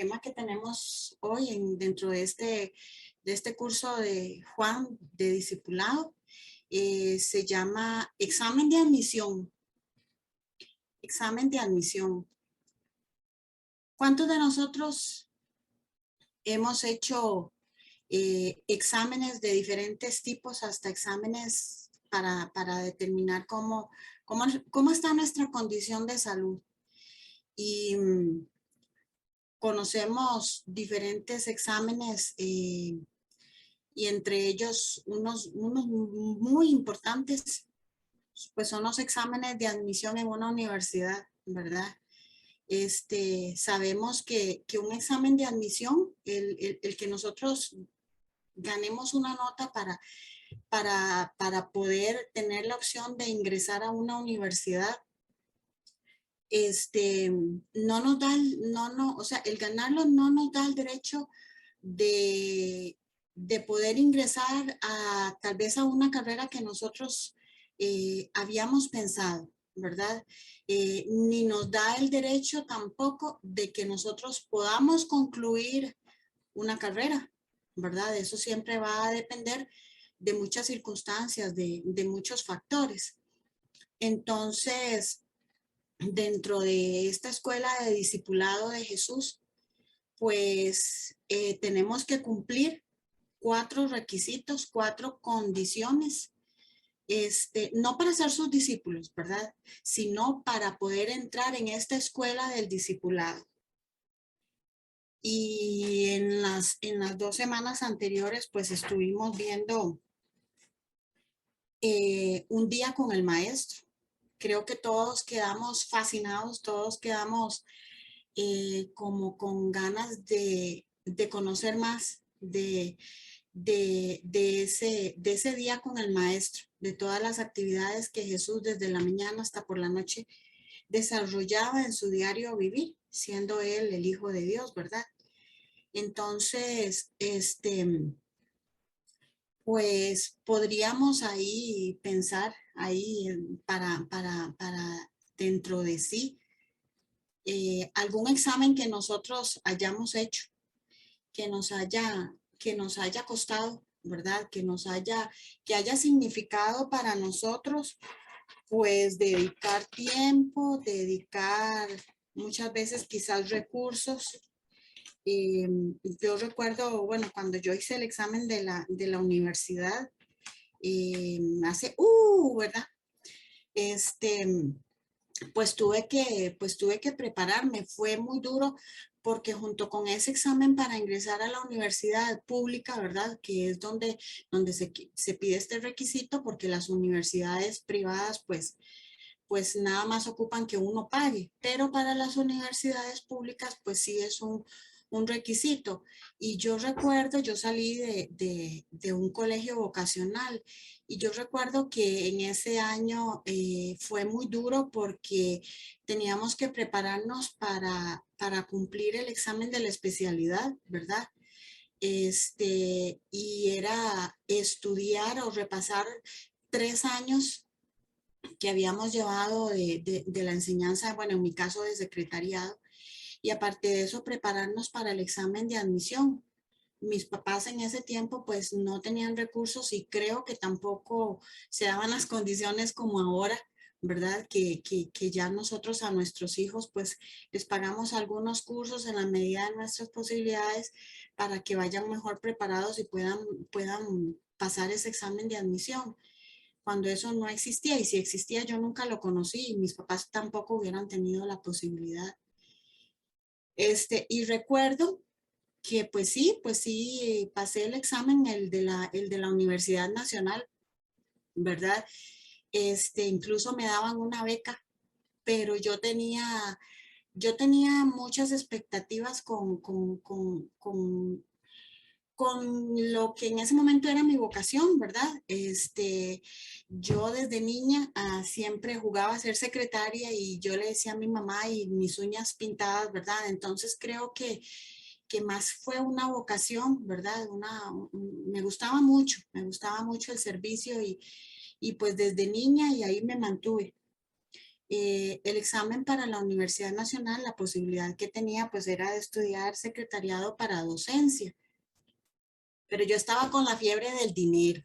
tema que tenemos hoy dentro de este curso de Juan de Discipulado se llama examen de admisión. Examen de admisión. ¿Cuántos de nosotros hemos hecho exámenes de diferentes tipos, hasta exámenes para determinar cómo está nuestra condición de salud? Y conocemos diferentes exámenes y entre ellos unos muy importantes, pues son los exámenes de admisión en una universidad, ¿verdad? Sabemos que un examen de admisión, el que nosotros ganemos una nota para poder tener la opción de ingresar a una universidad, no nos da, o sea, el ganarlo no nos da el derecho de poder ingresar a tal vez a una carrera que nosotros habíamos pensado, ¿verdad? Ni nos da el derecho tampoco de que nosotros podamos concluir una carrera, ¿verdad? Eso siempre va a depender de muchas circunstancias, de muchos factores. Entonces, dentro de esta escuela de discipulado de Jesús, pues tenemos que cumplir 4 requisitos, 4 condiciones, no para ser sus discípulos, ¿verdad? Sino para poder entrar en esta escuela del discipulado. Y en las 2 semanas anteriores, pues estuvimos viendo un día con el maestro. Creo que todos quedamos fascinados, todos quedamos como con ganas de conocer más de ese día con el maestro, de todas las actividades que Jesús desde la mañana hasta por la noche desarrollaba en su diario vivir, siendo él el Hijo de Dios, ¿verdad? Entonces, pues podríamos ahí pensar ahí para dentro de sí algún examen que nosotros hayamos hecho, que nos haya costado, ¿verdad? Que haya significado para nosotros, pues dedicar tiempo, dedicar muchas veces quizás recursos. Yo recuerdo, bueno, cuando yo hice el examen de la universidad, hace, ¿verdad? Pues tuve que prepararme. Fue muy duro porque junto con ese examen para ingresar a la universidad pública, ¿verdad? Que es donde se pide este requisito, porque las universidades privadas, pues nada más ocupan que uno pague, pero para las universidades públicas, pues sí es un requisito. Y yo recuerdo, yo salí de un colegio vocacional y yo recuerdo que en ese año fue muy duro porque teníamos que prepararnos para cumplir el examen de la especialidad, ¿verdad? Y era estudiar o repasar 3 años que habíamos llevado de la enseñanza, bueno, en mi caso de secretariado, y aparte de eso, prepararnos para el examen de admisión. Mis papás en ese tiempo pues no tenían recursos y creo que tampoco se daban las condiciones como ahora, ¿verdad? Que ya nosotros a nuestros hijos pues les pagamos algunos cursos en la medida de nuestras posibilidades para que vayan mejor preparados y puedan pasar ese examen de admisión, cuando eso no existía, y si existía yo nunca lo conocí y mis papás tampoco hubieran tenido la posibilidad. Y recuerdo que pues sí, pasé el examen, el de la Universidad Nacional, ¿verdad? Incluso me daban una beca, pero yo tenía muchas expectativas con lo que en ese momento era mi vocación, ¿verdad? Yo desde niña siempre jugaba a ser secretaria y yo le decía a mi mamá y mis uñas pintadas, ¿verdad? Entonces creo que más fue una vocación, ¿verdad? Me gustaba mucho el servicio y pues desde niña y ahí me mantuve. el examen para la Universidad Nacional, la posibilidad que tenía pues era de estudiar secretariado para docencia. Pero yo estaba con la fiebre del dinero.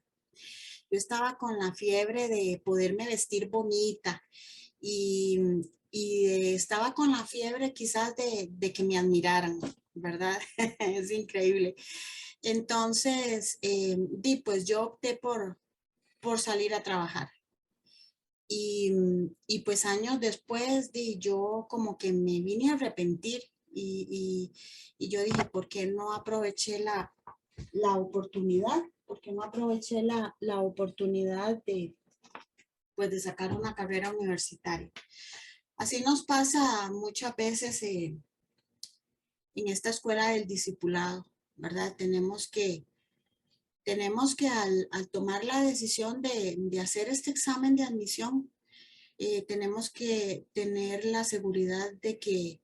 Yo estaba con la fiebre de poderme vestir bonita y, estaba con la fiebre quizás de que me admiraran, ¿verdad? Es increíble. Entonces, pues yo opté por salir a trabajar. Pues años después, yo como que me vine a arrepentir y yo dije, ¿por qué no aproveché la oportunidad? ¿Por qué no aproveché la oportunidad pues, de sacar una carrera universitaria? Así nos pasa muchas veces en esta escuela del discipulado, ¿verdad? Tenemos que al tomar la decisión de hacer este examen de admisión, tenemos que tener la seguridad de que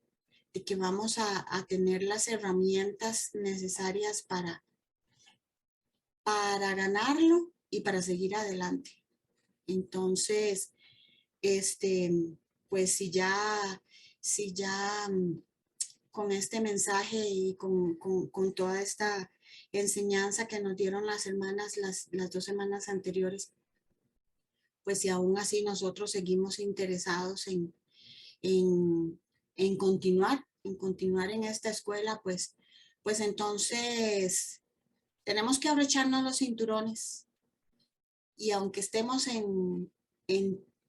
vamos a tener las herramientas necesarias para ganarlo y para seguir adelante. Entonces, este, pues si ya con este mensaje y con toda esta enseñanza que nos dieron las hermanas las 2 semanas anteriores, pues si aún así nosotros seguimos interesados en, en continuar en esta escuela, pues entonces tenemos que abrocharnos los cinturones y aunque estemos en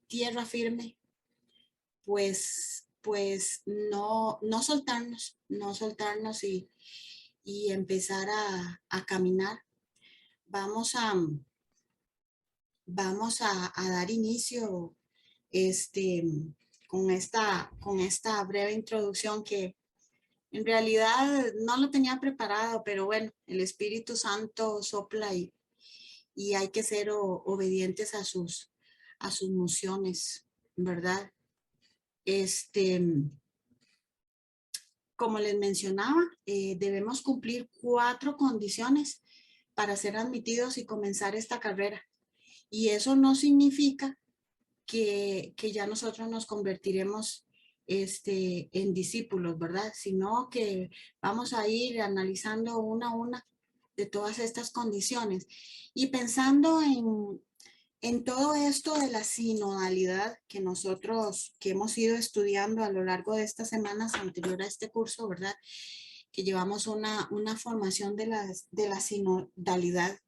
tierra firme, pues no soltarnos y empezar a caminar. Vamos a dar inicio con esta breve introducción que en realidad no lo tenía preparado, pero bueno, el Espíritu Santo sopla y hay que ser obedientes a sus mociones, ¿verdad? Como les mencionaba, debemos cumplir 4 condiciones para ser admitidos y comenzar esta carrera. Y eso no significa que ya nosotros nos convertiremos en discípulos, ¿verdad? Sino que vamos a ir analizando una a una de todas estas condiciones y pensando en todo esto de la sinodalidad que hemos ido estudiando a lo largo de estas semanas anterior a este curso, ¿verdad? Que llevamos una formación de la sinodalidad.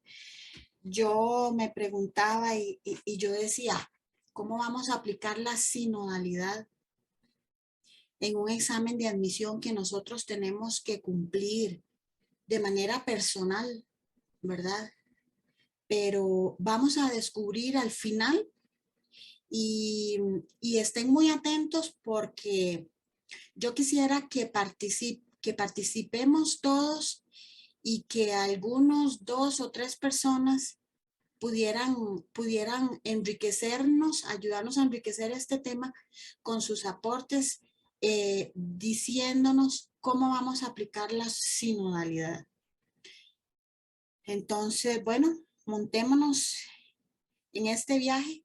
Yo me preguntaba y yo decía, ¿cómo vamos a aplicar la sinodalidad en un examen de admisión que nosotros tenemos que cumplir de manera personal, ¿verdad? Pero vamos a descubrir al final y estén muy atentos porque yo quisiera que participemos todos y que algunos 2 o 3 personas pudieran enriquecernos, ayudarnos a enriquecer este tema con sus aportes, diciéndonos cómo vamos a aplicar la sinodalidad. Entonces, bueno, montémonos en este viaje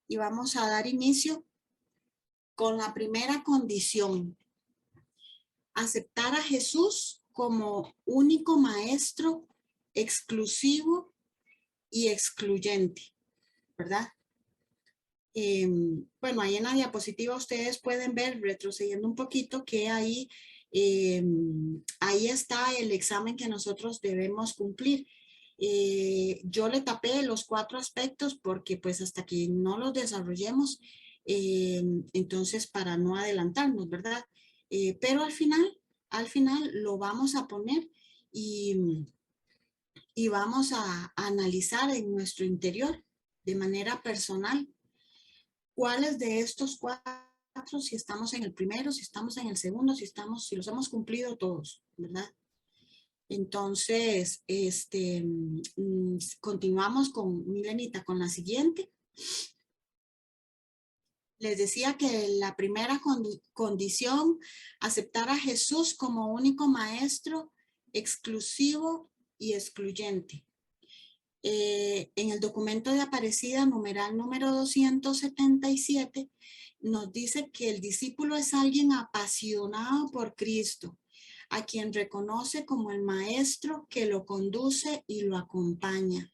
y vamos a dar inicio con la primera condición: aceptar a Jesús como único maestro, exclusivo y excluyente, ¿verdad? Bueno, ahí en la diapositiva ustedes pueden ver, retrocediendo un poquito, que ahí está el examen que nosotros debemos cumplir. Yo le tapé los 4 aspectos porque pues hasta que no los desarrollemos, entonces para no adelantarnos, ¿verdad? Pero al final lo vamos a poner y vamos a analizar en nuestro interior de manera personal cuáles de estos 4, si estamos en el primero, si estamos en el segundo, si los hemos cumplido todos, ¿verdad? Entonces, continuamos con Milenita, con la siguiente. Les decía que la primera condición, aceptar a Jesús como único maestro, exclusivo y excluyente. En el documento de Aparecida, numeral número 277, nos dice que el discípulo es alguien apasionado por Cristo, a quien reconoce como el maestro que lo conduce y lo acompaña.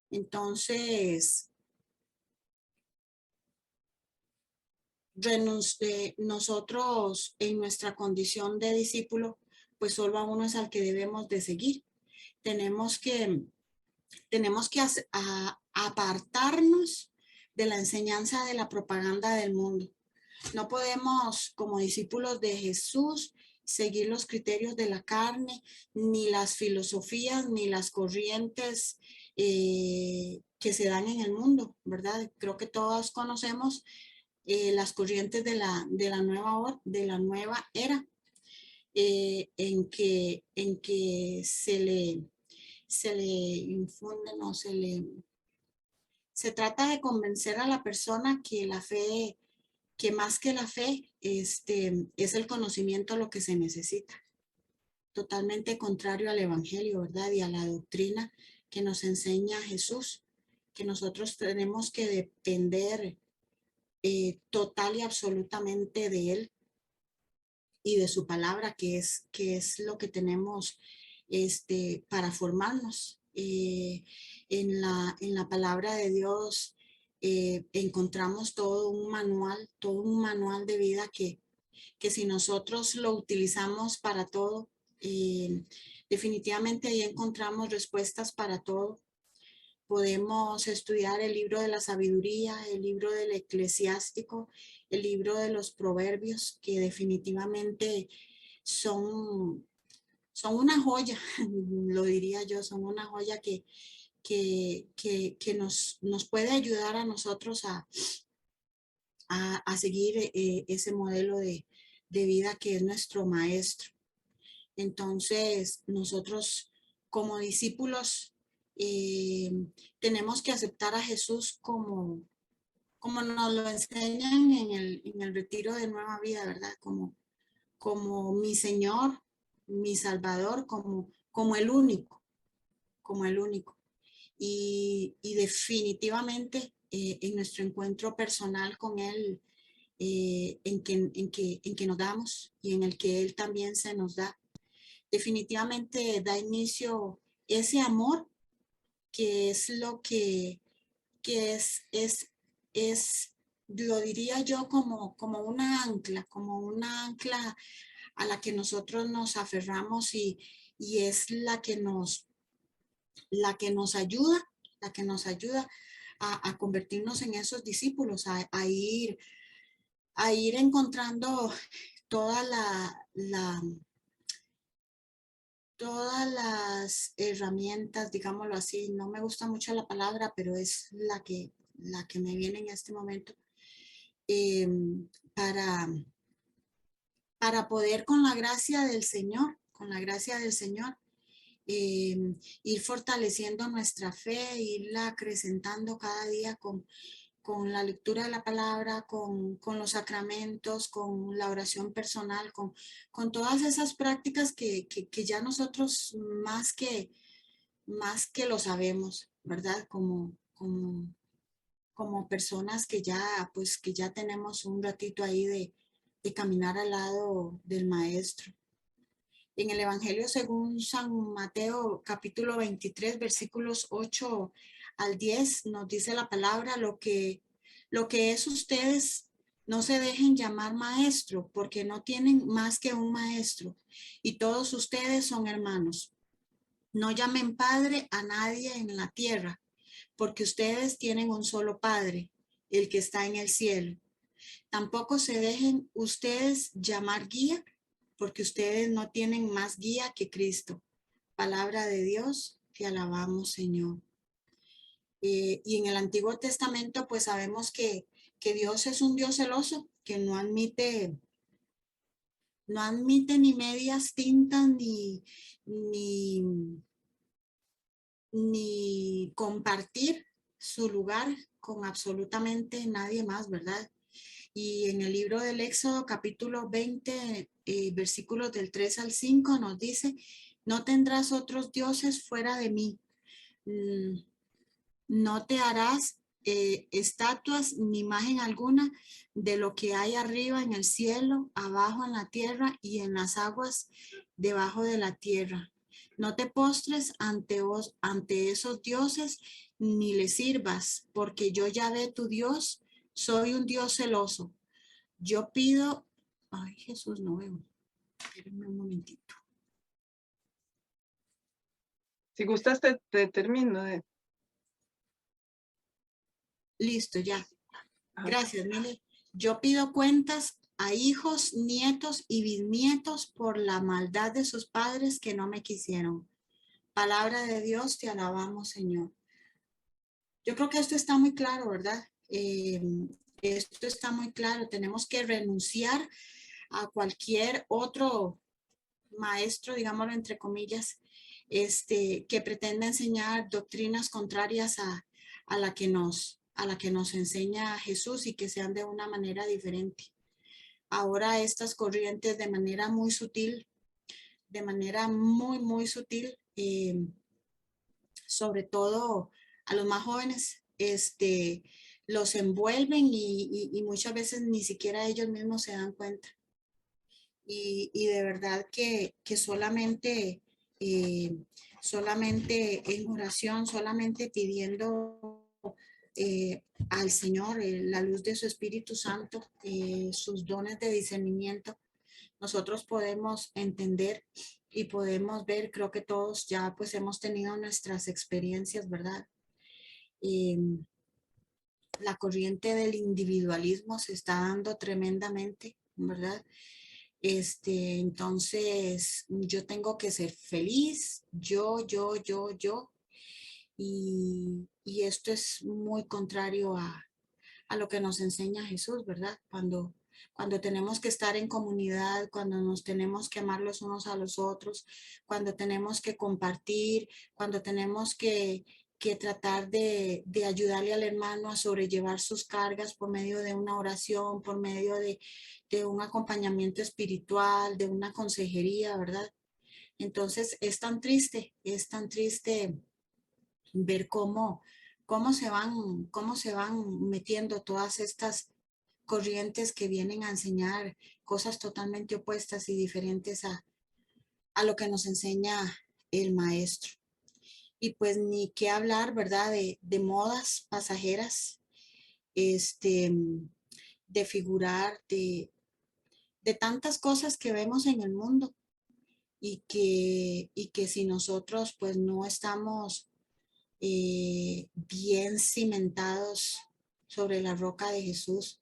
Entonces, nosotros en nuestra condición de discípulo, pues solo a uno es al que debemos de seguir. Tenemos que apartarnos de la enseñanza de la propaganda del mundo. No podemos, como discípulos de Jesús, seguir los criterios de la carne, ni las filosofías, ni las corrientes que se dan en el mundo, ¿verdad? Creo que todos conocemos las corrientes de de la nueva era, en que se le infunde, no se le... Se trata de convencer a la persona que la fe, que más que la fe, es el conocimiento lo que se necesita. Totalmente contrario al evangelio, ¿verdad? Y a la doctrina que nos enseña Jesús, que nosotros tenemos que depender total y absolutamente de Él y de su palabra, que es lo que tenemos para formarnos. En la palabra de Dios encontramos todo un manual de vida que si nosotros lo utilizamos para todo, definitivamente ahí encontramos respuestas para todo. Podemos estudiar el libro de la sabiduría, el libro del eclesiástico, el libro de los proverbios, que definitivamente son, son una joya, lo diría yo, son una joya que nos puede ayudar a nosotros a seguir ese modelo de vida que es nuestro maestro. Entonces, nosotros como discípulos tenemos que aceptar a Jesús como nos lo enseñan en el retiro de Nueva Vida, ¿verdad? Como mi Señor, mi Salvador, como el único, como el único. Y definitivamente en nuestro encuentro personal con Él, en que nos damos y en el que Él también se nos da, definitivamente da inicio ese amor que es lo que es, lo diría yo como una ancla a la que nosotros nos aferramos y es la que nos ayuda a convertirnos en esos discípulos, a ir encontrando toda todas las herramientas, digámoslo así, no me gusta mucho la palabra, pero es la que me viene en este momento, eh, para, para poder con la gracia del Señor, eh, ir fortaleciendo nuestra fe, irla acrecentando cada día con la lectura de la palabra, con los sacramentos, con la oración personal, con todas esas prácticas que ya nosotros más que lo sabemos, ¿verdad? Como personas que ya, pues, que ya tenemos un ratito ahí de caminar al lado del Maestro. En el Evangelio según San Mateo, capítulo 23, versículos 8 al 10, nos dice la palabra, lo que es ustedes, no se dejen llamar maestro, porque no tienen más que un maestro, y todos ustedes son hermanos. No llamen padre a nadie en la tierra, porque ustedes tienen un solo Padre, el que está en el cielo. Tampoco se dejen ustedes llamar guía, porque ustedes no tienen más guía que Cristo. Palabra de Dios, te alabamos, Señor. Y en el Antiguo Testamento, pues sabemos que Dios es un Dios celoso, que no admite ni medias tintas, ni, ni compartir su lugar con absolutamente nadie más, ¿verdad? Y en el libro del Éxodo, capítulo 20, versículos del 3 al 5, nos dice, no tendrás otros dioses fuera de mí. No te harás estatuas ni imagen alguna de lo que hay arriba en el cielo, abajo en la tierra y en las aguas debajo de la tierra. No te postres ante esos dioses ni les sirvas, porque yo, Yahvé, tu Dios, soy un Dios celoso. Yo pido, ay Jesús, no veo, espérenme un momentito. Si gustas, te termino de... Listo, ya. Ajá. Gracias, Mile. Yo pido cuentas a hijos, nietos y bisnietos por la maldad de sus padres que no me quisieron. Palabra de Dios, te alabamos, Señor. Yo creo que esto está muy claro, ¿verdad? Esto está muy claro. Tenemos que renunciar a cualquier otro maestro, digámoslo entre comillas, que pretenda enseñar doctrinas contrarias a la que nos enseña Jesús y que sean de una manera diferente. Ahora estas corrientes de manera muy sutil, de manera muy, muy sutil, sobre todo a los más jóvenes, los envuelven y muchas veces ni siquiera ellos mismos se dan cuenta. Y de verdad que solamente, solamente en oración, solamente pidiendo al Señor la luz de su Espíritu Santo, sus dones de discernimiento, nosotros podemos entender y podemos ver, creo que todos ya pues hemos tenido nuestras experiencias, ¿verdad? Eh, la corriente del individualismo se está dando tremendamente, ¿verdad? Entonces, yo tengo que ser feliz, yo, y esto es muy contrario a lo que nos enseña Jesús, ¿verdad? Cuando tenemos que estar en comunidad, cuando nos tenemos que amar los unos a los otros, cuando tenemos que compartir, cuando tenemos que tratar de ayudarle al hermano a sobrellevar sus cargas por medio de una oración, por medio de un acompañamiento espiritual, de una consejería, ¿verdad? Entonces es tan triste ver cómo se van metiendo todas estas corrientes que vienen a enseñar cosas totalmente opuestas y diferentes a lo que nos enseña el maestro. Y pues ni qué hablar, ¿verdad? De modas pasajeras, este, de figurar, de tantas cosas que vemos en el mundo y que si nosotros pues no estamos bien cimentados sobre la roca de Jesús,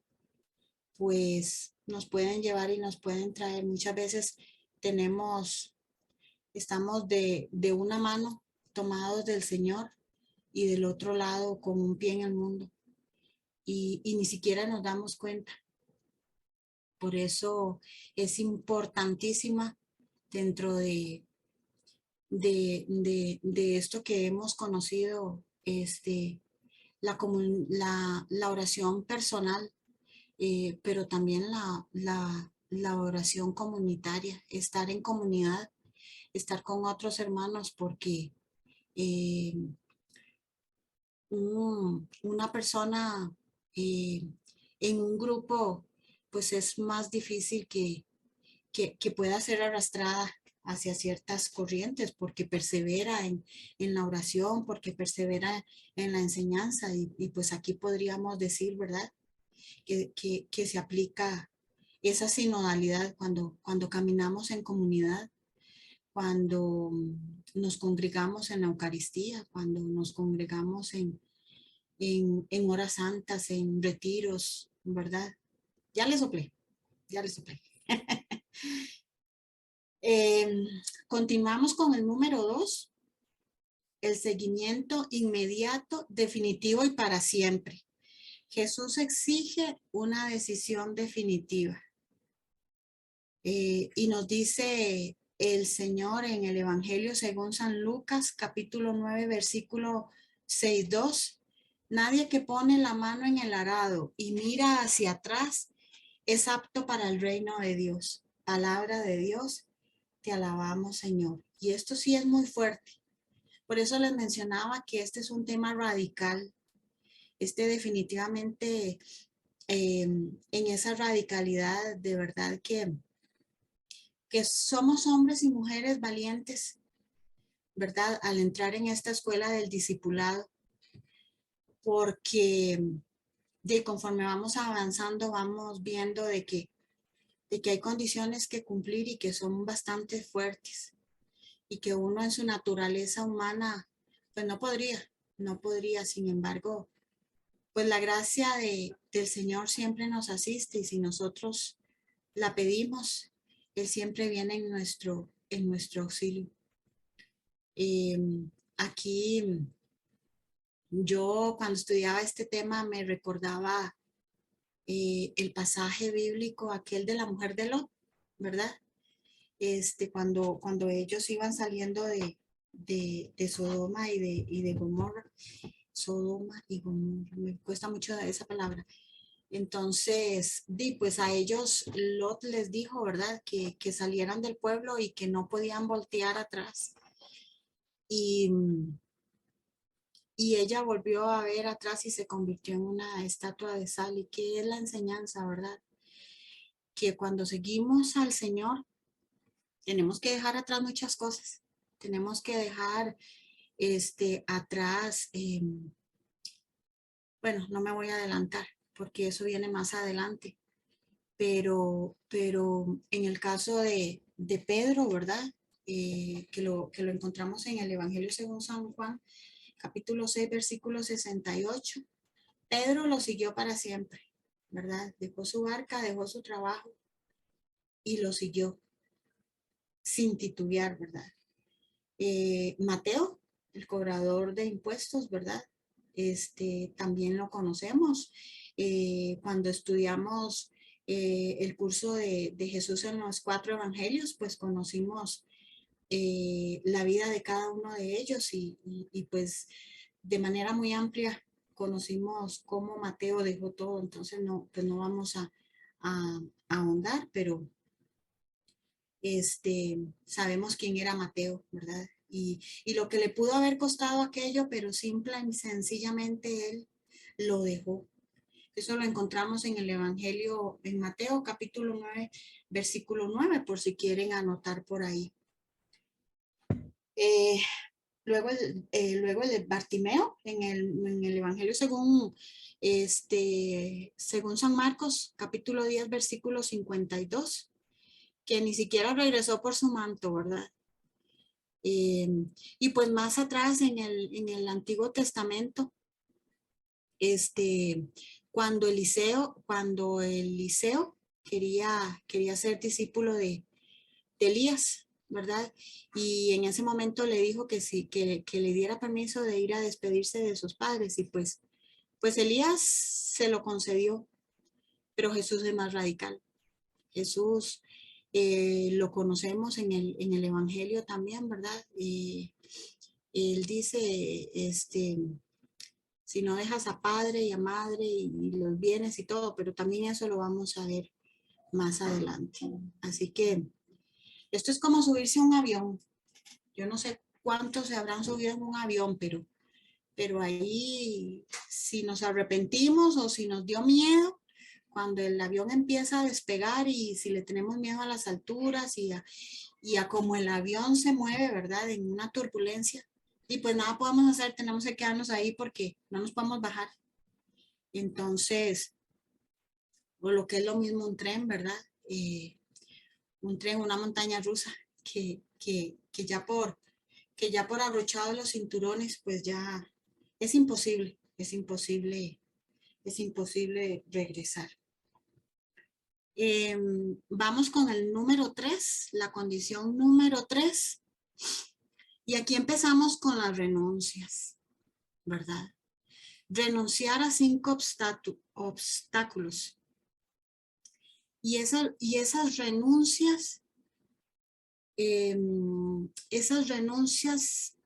pues nos pueden llevar y nos pueden traer. Muchas veces estamos de una mano tomados del Señor y del otro lado con un pie en el mundo y ni siquiera nos damos cuenta. Por eso es importantísima dentro de esto que hemos conocido, la oración personal, pero también la oración comunitaria, estar en comunidad, estar con otros hermanos, porque eh, una persona eh, en un grupo, pues es más difícil que pueda ser arrastrada hacia ciertas corrientes porque persevera en la oración, porque persevera en la enseñanza y pues aquí podríamos decir, ¿verdad? Que se aplica esa sinodalidad cuando caminamos en comunidad, cuando nos congregamos en la Eucaristía, cuando nos congregamos en horas santas, en retiros, ¿verdad? Ya le soplé, ya le soplé. Continuamos con el número 2, el seguimiento inmediato, definitivo y para siempre. Jesús exige una decisión definitiva. Y nos dice el Señor en el Evangelio según San Lucas, capítulo 9, versículo 6:2. Nadie que pone la mano en el arado y mira hacia atrás es apto para el reino de Dios. Palabra de Dios, te alabamos, Señor. Y esto sí es muy fuerte. Por eso les mencionaba que este es un tema radical. definitivamente en esa radicalidad, de verdad que somos hombres y mujeres valientes, ¿verdad? Al entrar en esta escuela del discipulado, porque conforme vamos avanzando, vamos viendo de que hay condiciones que cumplir y que son bastante fuertes y que uno en su naturaleza humana, pues no podría, sin embargo, pues la gracia del Señor siempre nos asiste y si nosotros la pedimos, Él siempre viene en nuestro auxilio. Aquí yo cuando estudiaba este tema me recordaba el pasaje bíblico, aquel de la mujer de Lot, ¿verdad? Cuando ellos iban saliendo de Sodoma y de Gomorra, Sodoma y Gomorra, me cuesta mucho esa palabra. Entonces, pues a ellos Lot les dijo, ¿verdad? Que salieran del pueblo y que no podían voltear atrás. Y ella volvió a ver atrás y se convirtió en una estatua de sal. ¿Y qué es la enseñanza, verdad? Que cuando seguimos al Señor, tenemos que dejar atrás muchas cosas. Tenemos que dejar atrás, bueno, no me voy a adelantar porque eso viene más adelante, pero en el caso de Pedro, ¿verdad? Que lo encontramos en el Evangelio según San Juan, capítulo 6, versículo 68. Pedro lo siguió para siempre, ¿verdad? Dejó su barca, dejó su trabajo y lo siguió sin titubear, ¿verdad? Mateo, el cobrador de impuestos, ¿verdad? También lo conocemos. Cuando estudiamos el curso de Jesús en los 4 evangelios, pues conocimos la vida de cada uno de ellos y pues de manera muy amplia conocimos cómo Mateo dejó todo, entonces no, pues no vamos a ahondar, pero sabemos quién era Mateo, ¿verdad? Y lo que le pudo haber costado aquello, pero simple y sencillamente él lo dejó. Eso lo encontramos en el Evangelio, en Mateo capítulo 9, versículo 9, por si quieren anotar por ahí. Luego el de Bartimeo, en el Evangelio según San Marcos, capítulo 10, versículo 52, que ni siquiera regresó por su manto, ¿verdad? Y pues más atrás en el Antiguo Testamento, cuando Eliseo quería ser discípulo de Elías, ¿verdad? Y en ese momento le dijo que sí, que le diera permiso de ir a despedirse de sus padres y pues Elías se lo concedió, pero Jesús es más radical. Jesús lo conocemos en el Evangelio también, ¿verdad? Él dice, si no dejas a padre y a madre y los bienes y todo, pero también eso lo vamos a ver más adelante. Así que esto es como subirse a un avión. Yo no sé cuántos se habrán subido en un avión, pero ahí si nos arrepentimos o si nos dio miedo, cuando el avión empieza a despegar y si le tenemos miedo a las alturas y a cómo el avión se mueve, ¿verdad? En una turbulencia. Y pues nada podemos hacer, tenemos que quedarnos ahí porque no nos podemos bajar. Entonces, o lo que es lo mismo un tren, ¿verdad? Un tren, una montaña rusa, que ya por abrochado los cinturones, pues ya es imposible regresar. Vamos con el número 3, la condición número 3. Y aquí empezamos con las renuncias, ¿verdad? Renunciar a 5 obstáculos. Y esas renuncias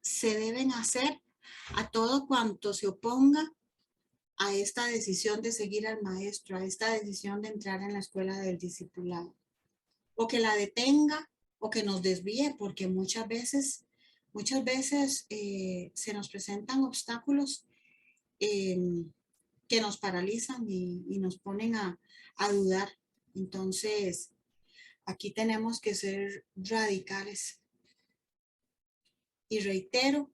se deben hacer a todo cuanto se oponga a esta decisión de seguir al maestro, a esta decisión de entrar en la escuela del discipulado, o que la detenga o que nos desvíe, porque muchas veces se nos presentan obstáculos que nos paralizan y nos ponen a dudar. Entonces, aquí tenemos que ser radicales. Y reitero,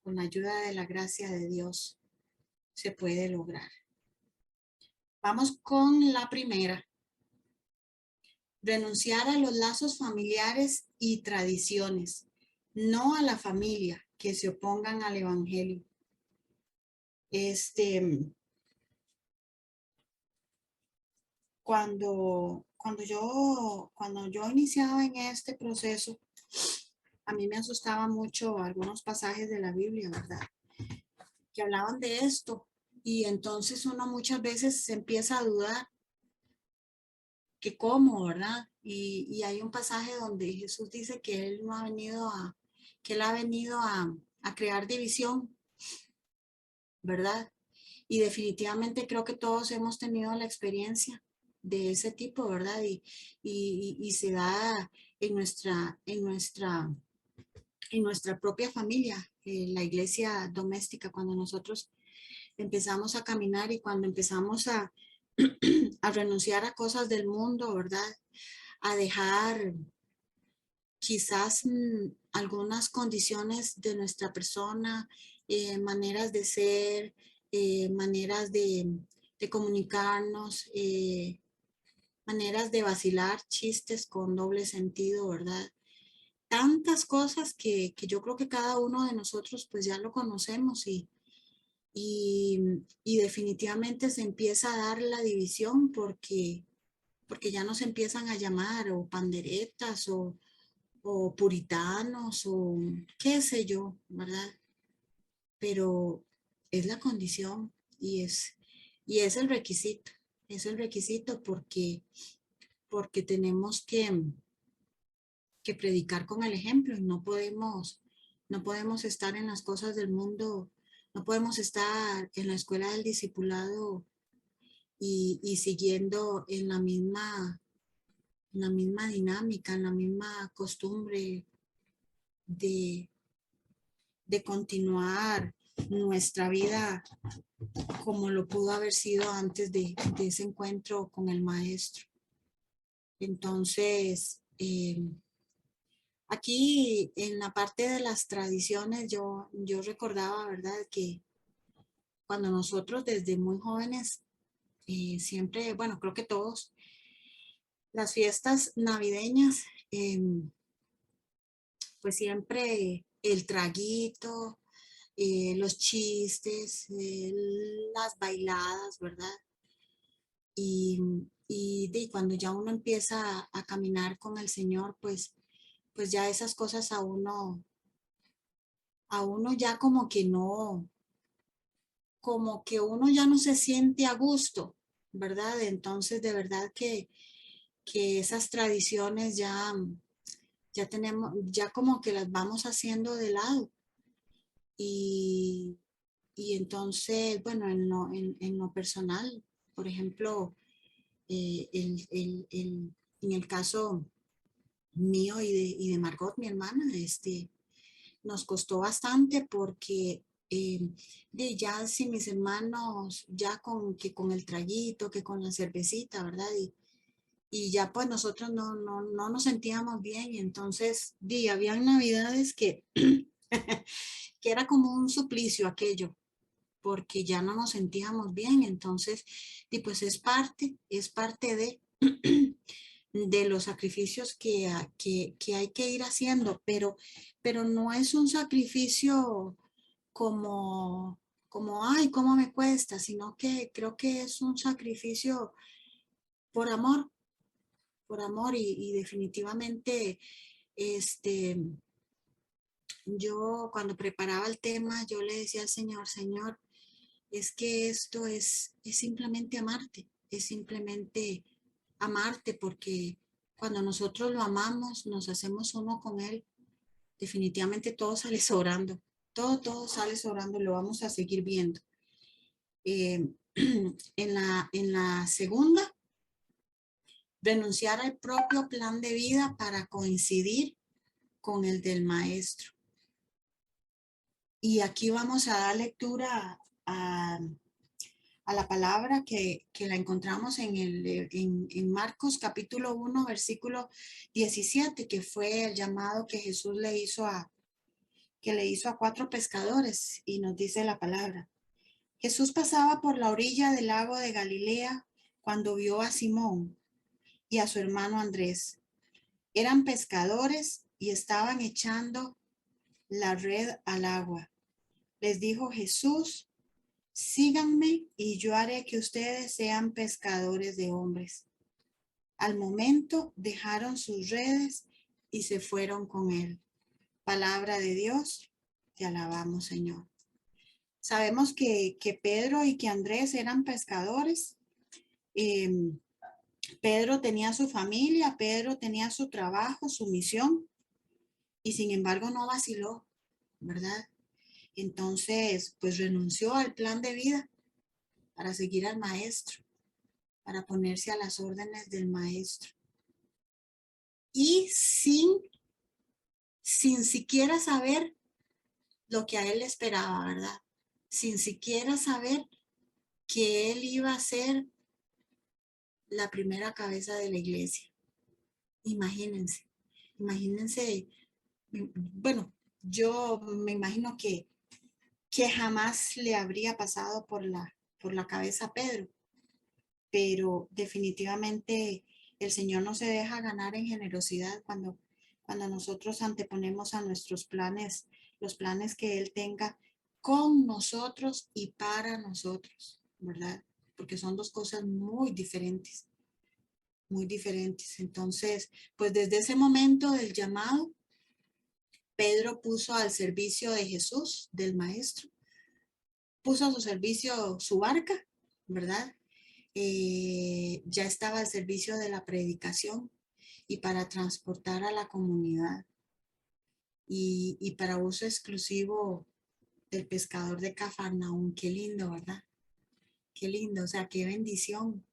con la ayuda de la gracia de Dios, se puede lograr. Vamos con la primera. Renunciar a los lazos familiares y tradiciones, no a la familia que se opongan al evangelio. Cuando yo iniciaba en este proceso, a mí me asustaba mucho algunos pasajes de la Biblia, ¿verdad? Que hablaban de esto. Y entonces uno muchas veces se empieza a dudar que cómo, ¿verdad? Y hay un pasaje donde Jesús dice que Él no ha venido que Él ha venido a crear división, ¿verdad? Y definitivamente creo que todos hemos tenido la experiencia de ese tipo, ¿verdad? Y se da en nuestra propia familia, la iglesia doméstica, cuando nosotros empezamos a caminar y cuando empezamos a renunciar a cosas del mundo, ¿verdad? A dejar quizás algunas condiciones de nuestra persona, maneras de ser, maneras de comunicarnos, maneras de vacilar, chistes con doble sentido, ¿verdad? Tantas cosas que yo creo que cada uno de nosotros pues ya lo conocemos y definitivamente se empieza a dar la división porque ya nos empiezan a llamar o panderetas o puritanos o qué sé yo, ¿verdad? Pero es la condición y es el requisito porque tenemos que predicar con el ejemplo y no podemos estar en las cosas del mundo, no podemos estar en la escuela del discipulado y siguiendo en la misma dinámica, en la misma costumbre de, de continuar nuestra vida como lo pudo haber sido antes de ese encuentro con el maestro. Entonces, aquí en la parte de las tradiciones, yo recordaba, ¿verdad? Que cuando nosotros desde muy jóvenes, siempre, bueno, creo que todos, las fiestas navideñas, pues siempre el traguito, los chistes, las bailadas, ¿verdad? Y cuando ya uno empieza a caminar con el Señor, pues ya esas cosas a uno ya como que uno ya no se siente a gusto, ¿verdad? Entonces, de verdad que esas tradiciones ya tenemos, ya como que las vamos haciendo de lado. Y, y entonces, bueno, en lo personal, por ejemplo, en el caso mío y de Margot, mi hermana, nos costó bastante porque ya si mis hermanos, ya con el traguito, que con la cervecita, ¿verdad? Y ya pues nosotros no nos sentíamos bien y entonces habían navidades que, que era como un suplicio aquello, porque ya no nos sentíamos bien, entonces, y pues es parte de los sacrificios que hay que ir haciendo, pero no es un sacrificio como, ay, cómo me cuesta, sino que creo que es un sacrificio por amor, y definitivamente, este, yo cuando preparaba el tema, yo le decía al Señor, Señor, es que esto es simplemente amarte, es simplemente amarte porque cuando nosotros lo amamos, nos hacemos uno con Él, definitivamente todo sale sobrando, todo sale sobrando, lo vamos a seguir viendo. En la segunda, renunciar al propio plan de vida para coincidir con el del maestro. Y aquí vamos a dar lectura a a la palabra que la encontramos en Marcos capítulo 1, versículo 17, que fue el llamado que Jesús que le hizo a 4 pescadores, y nos dice la palabra. Jesús pasaba por la orilla del lago de Galilea cuando vio a Simón y a su hermano Andrés. Eran pescadores y estaban echando la red al agua. Les dijo Jesús: síganme y yo haré que ustedes sean pescadores de hombres. Al momento dejaron sus redes y se fueron con él. Palabra de Dios, te alabamos, Señor. Sabemos que Pedro y que Andrés eran pescadores. Pedro tenía su familia, Pedro tenía su trabajo, su misión, y sin embargo no vaciló, ¿verdad? Entonces, pues renunció al plan de vida para seguir al maestro, para ponerse a las órdenes del maestro. Y sin siquiera saber lo que a él le esperaba, ¿verdad? Sin siquiera saber que él iba a ser la primera cabeza de la iglesia. Imagínense, imagínense, bueno, yo me imagino que jamás le habría pasado por la cabeza a Pedro, pero definitivamente el Señor no se deja ganar en generosidad cuando nosotros anteponemos a nuestros planes, los planes que Él tenga con nosotros y para nosotros, ¿verdad? Porque son dos cosas muy diferentes, muy diferentes. Entonces, pues desde ese momento del llamado, Pedro puso al servicio de Jesús, del Maestro, puso a su servicio su barca, ¿verdad? Ya estaba al servicio de la predicación y para transportar a la comunidad y para uso exclusivo del pescador de Cafarnaúm. Qué lindo, ¿verdad? Qué lindo, o sea, qué bendición.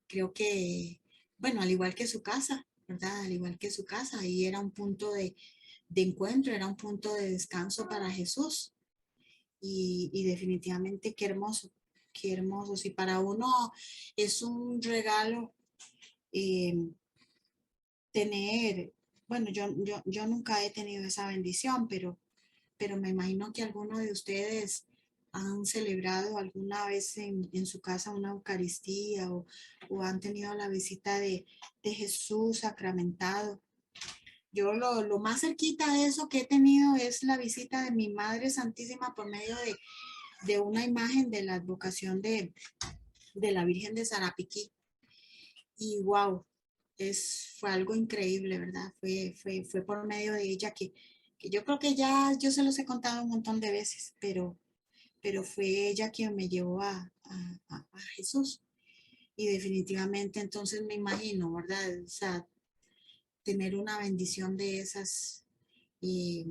Creo que, bueno, al igual que su casa, ¿verdad? Al igual que su casa, ahí era un punto de encuentro, era un punto de descanso para Jesús. Y definitivamente qué hermoso, qué hermoso. Si para uno es un regalo eh, tener, bueno, yo nunca he tenido esa bendición, pero me imagino que algunos de ustedes han celebrado alguna vez en su casa una Eucaristía o han tenido la visita de Jesús sacramentado. Yo lo más cerquita de eso que he tenido es la visita de mi Madre Santísima por medio de una imagen de la advocación de la Virgen de Sarapiquí. Y wow, fue algo increíble, ¿verdad? Fue por medio de ella que yo creo que ya yo se los he contado un montón de veces, pero fue ella quien me llevó a Jesús. Y definitivamente entonces me imagino, ¿verdad? O sea, tener una bendición de esas, y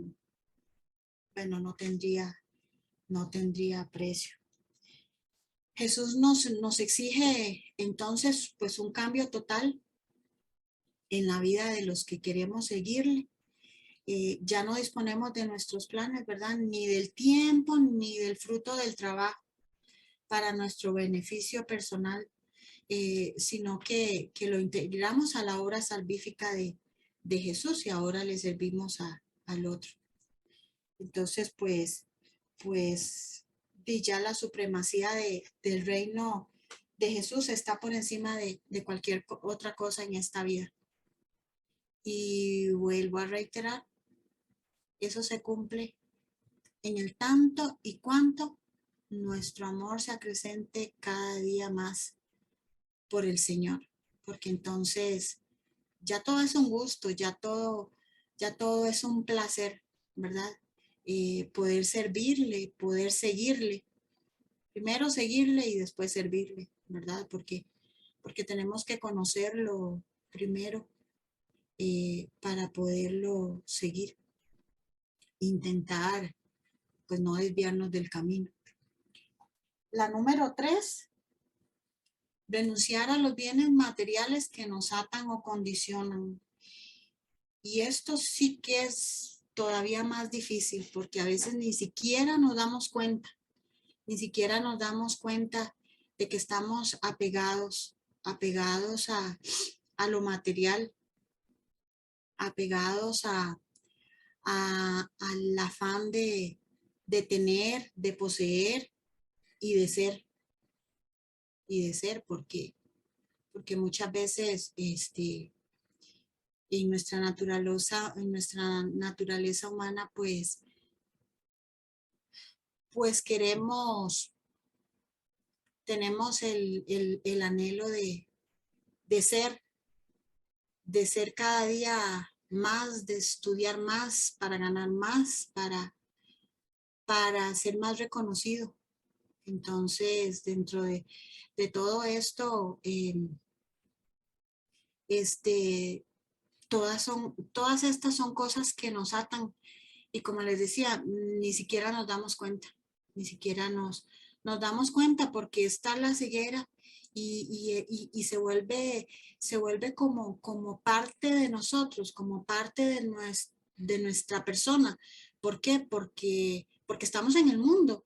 bueno, no tendría precio. Jesús nos exige entonces pues un cambio total en la vida de los que queremos seguirle. Ya no disponemos de nuestros planes, ¿verdad? Ni del tiempo, ni del fruto del trabajo para nuestro beneficio personal, sino que lo integramos a la obra salvífica de Jesús y ahora le servimos al otro. Entonces, pues ya la supremacía del reino de Jesús está por encima de cualquier otra cosa en esta vida. Y vuelvo a reiterar, eso se cumple en el tanto y cuanto nuestro amor se acrecente cada día más por el Señor, porque entonces ya todo es un gusto, ya todo es un placer, ¿verdad? Poder servirle, poder seguirle, primero seguirle y después servirle, ¿verdad? Porque tenemos que conocerlo primero para poderlo seguir, intentar pues no desviarnos del camino. La número 3, renunciar a los bienes materiales que nos atan o condicionan. Y esto sí que es todavía más difícil porque a veces ni siquiera nos damos cuenta que estamos apegados a lo material, apegados al afán de tener, de poseer y de ser, porque muchas veces en nuestra naturaleza humana, pues tenemos el anhelo de ser cada día más, de estudiar más, para ganar más, para ser más reconocido. Entonces, dentro de todo esto, todas estas son cosas que nos atan y, como les decía, ni siquiera nos damos cuenta, ni siquiera nos damos cuenta, porque está la ceguera y se vuelve como parte de nosotros, como parte de nuestra persona. ¿Por qué? Porque estamos en el mundo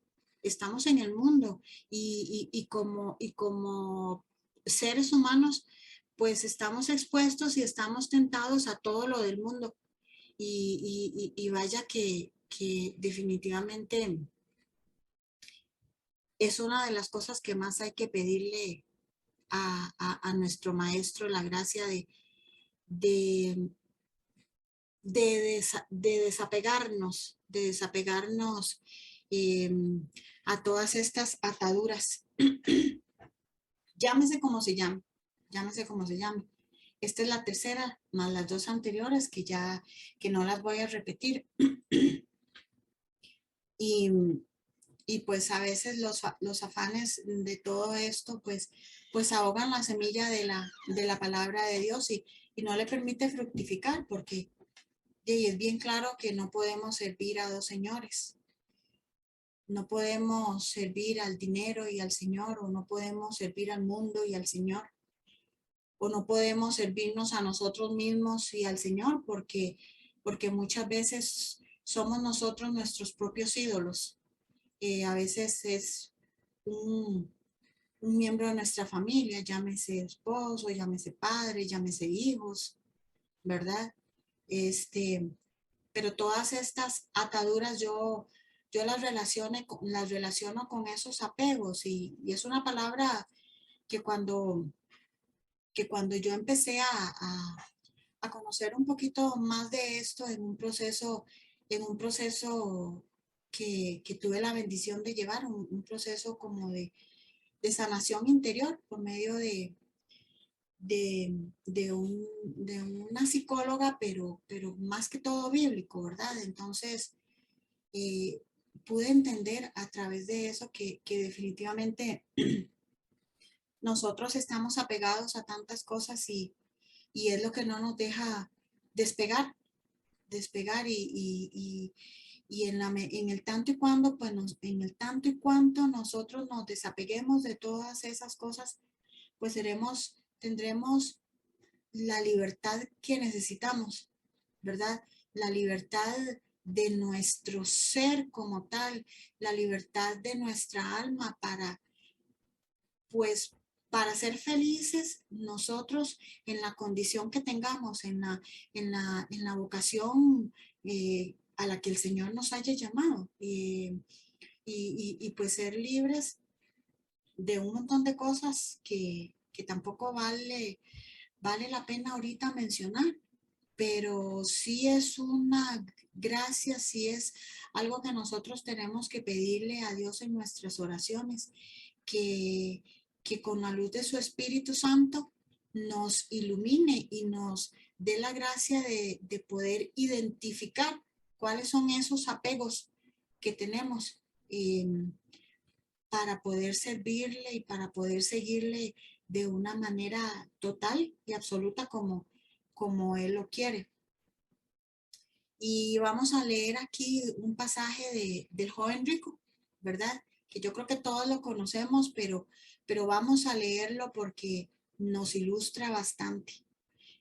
y como seres humanos, pues estamos expuestos y estamos tentados a todo lo del mundo. Y vaya que definitivamente es una de las cosas que más hay que pedirle a nuestro maestro, la gracia de, de desapegarnos a todas estas ataduras. Llámese como se llame, llámese como se llame. Esta es la tercera, más las dos anteriores que no las voy a repetir. Y pues a veces los afanes de todo esto, pues ahogan la semilla de la palabra de Dios y no le permite fructificar, porque y es bien claro que no podemos servir a dos señores. No podemos servir al dinero y al Señor, o no podemos servir al mundo y al Señor, o no podemos servirnos a nosotros mismos y al Señor, porque muchas veces somos nosotros nuestros propios ídolos. A veces es un miembro de nuestra familia, llámese esposo, llámese padre, llámese hijos, ¿verdad? Pero todas estas ataduras yo las relaciono con esos apegos, y es una palabra que cuando yo empecé a conocer un poquito más de esto en un proceso que tuve la bendición de llevar, un proceso como de sanación interior por medio de una psicóloga, pero más que todo bíblico, ¿verdad? Entonces, eh, pude entender a través de eso que definitivamente nosotros estamos apegados a tantas cosas y es lo que no nos deja despegar, y en el tanto y cuando, pues en el tanto y cuanto nosotros nos desapeguemos de todas esas cosas, pues tendremos la libertad que necesitamos, ¿verdad? La libertad de nuestro ser como tal, la libertad de nuestra alma pues, para ser felices nosotros en la condición que tengamos, en la vocación a la que el Señor nos haya llamado, y pues ser libres de un montón de cosas que tampoco vale la pena ahorita mencionar, pero sí es una gracia, sí es algo que nosotros tenemos que pedirle a Dios en nuestras oraciones, que, que con la luz de su Espíritu Santo nos ilumine y nos dé la gracia de poder identificar cuáles son esos apegos que tenemos, para poder servirle y para poder seguirle de una manera total y absoluta como Él lo quiere. Y vamos a leer aquí un pasaje del joven rico, ¿verdad? Que yo creo que todos lo conocemos, pero vamos a leerlo porque nos ilustra bastante.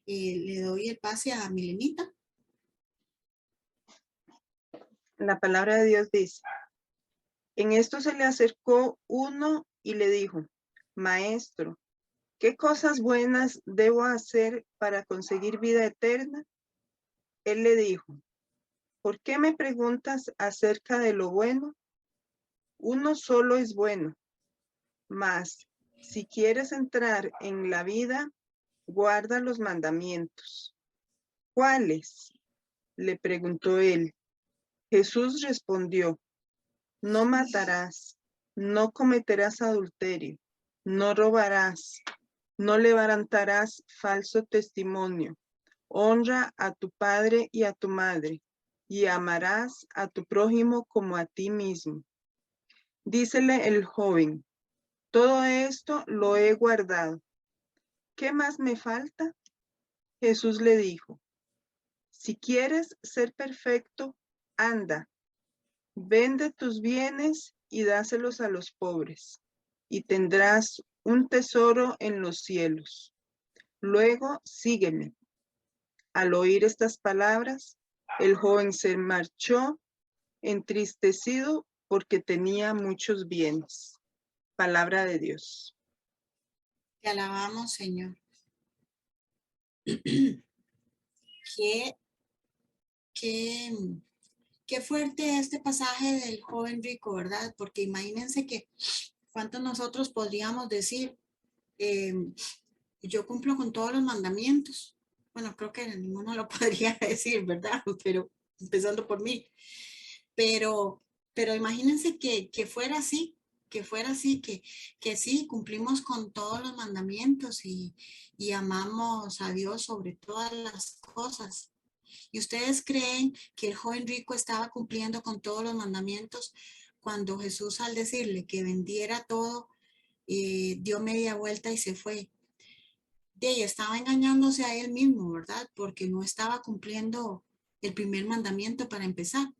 Le doy el pase a Milenita. La palabra de Dios dice: en esto se le acercó uno y le dijo: Maestro, ¿qué cosas buenas debo hacer para conseguir vida eterna? Él le dijo, ¿por qué me preguntas acerca de lo bueno? Uno solo es bueno, mas si quieres entrar en la vida, guarda los mandamientos. ¿Cuáles? Le preguntó él. Jesús respondió, no matarás, no cometerás adulterio, no robarás, no levantarás falso testimonio, honra a tu padre y a tu madre, y amarás a tu prójimo como a ti mismo. Dícele el joven, todo esto lo he guardado. ¿Qué más me falta? Jesús le dijo, si quieres ser perfecto, anda, vende tus bienes y dáselos a los pobres, y tendrás un tesoro en los cielos. Luego sígueme. Al oír estas palabras, el joven se marchó entristecido porque tenía muchos bienes. Palabra de Dios. Te alabamos, Señor. Qué, qué, qué fuerte este pasaje del joven rico, ¿verdad? Porque imagínense que cuántos nosotros podríamos decir, yo cumplo con todos los mandamientos. Bueno, creo que ninguno lo podría decir, ¿verdad? Pero empezando por mí. Pero, pero imagínense que fuera así, que sí, cumplimos con todos los mandamientos y amamos a Dios sobre todas las cosas. ¿Y ustedes creen que el joven rico estaba cumpliendo con todos los mandamientos cuando Jesús, al decirle que vendiera todo, dio media vuelta y se fue? De ahí estaba engañándose a él mismo, ¿verdad? Porque no estaba cumpliendo el primer mandamiento para empezar.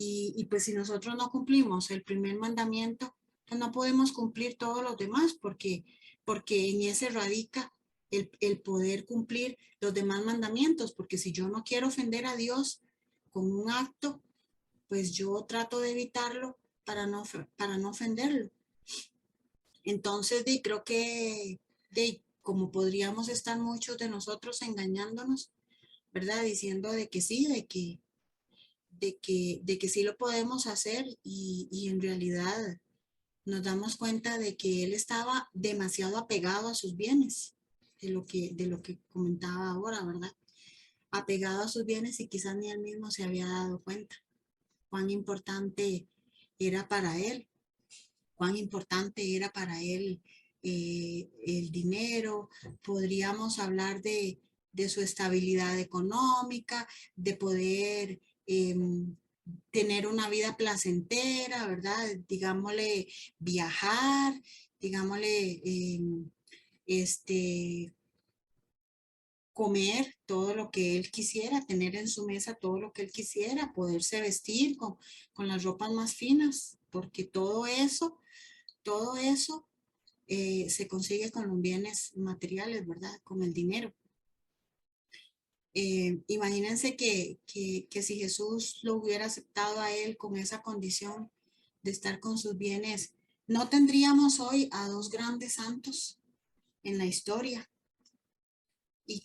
Y pues si nosotros no cumplimos el primer mandamiento, pues no podemos cumplir todos los demás, porque en ese radica el poder cumplir los demás mandamientos, porque si yo no quiero ofender a Dios con un acto, pues yo trato de evitarlo para no ofenderlo. Entonces, creo que como podríamos estar muchos de nosotros engañándonos, ¿verdad? Diciendo de que sí, de que sí lo podemos hacer y en realidad nos damos cuenta de que él estaba demasiado apegado a sus bienes, de lo que comentaba ahora, ¿verdad? Apegado a sus bienes y quizás ni él mismo se había dado cuenta cuán importante era para él, cuán importante era para él el dinero. Podríamos hablar de su estabilidad económica, de poder tener una vida placentera, ¿verdad? Digámosle viajar, digámosle comer todo lo que él quisiera, tener en su mesa todo lo que él quisiera, poderse vestir con las ropas más finas, porque todo eso se consigue con los bienes materiales, ¿verdad? Con el dinero. Imagínense que si Jesús lo hubiera aceptado a él con esa condición de estar con sus bienes, no tendríamos hoy a dos grandes santos en la historia. ¿Y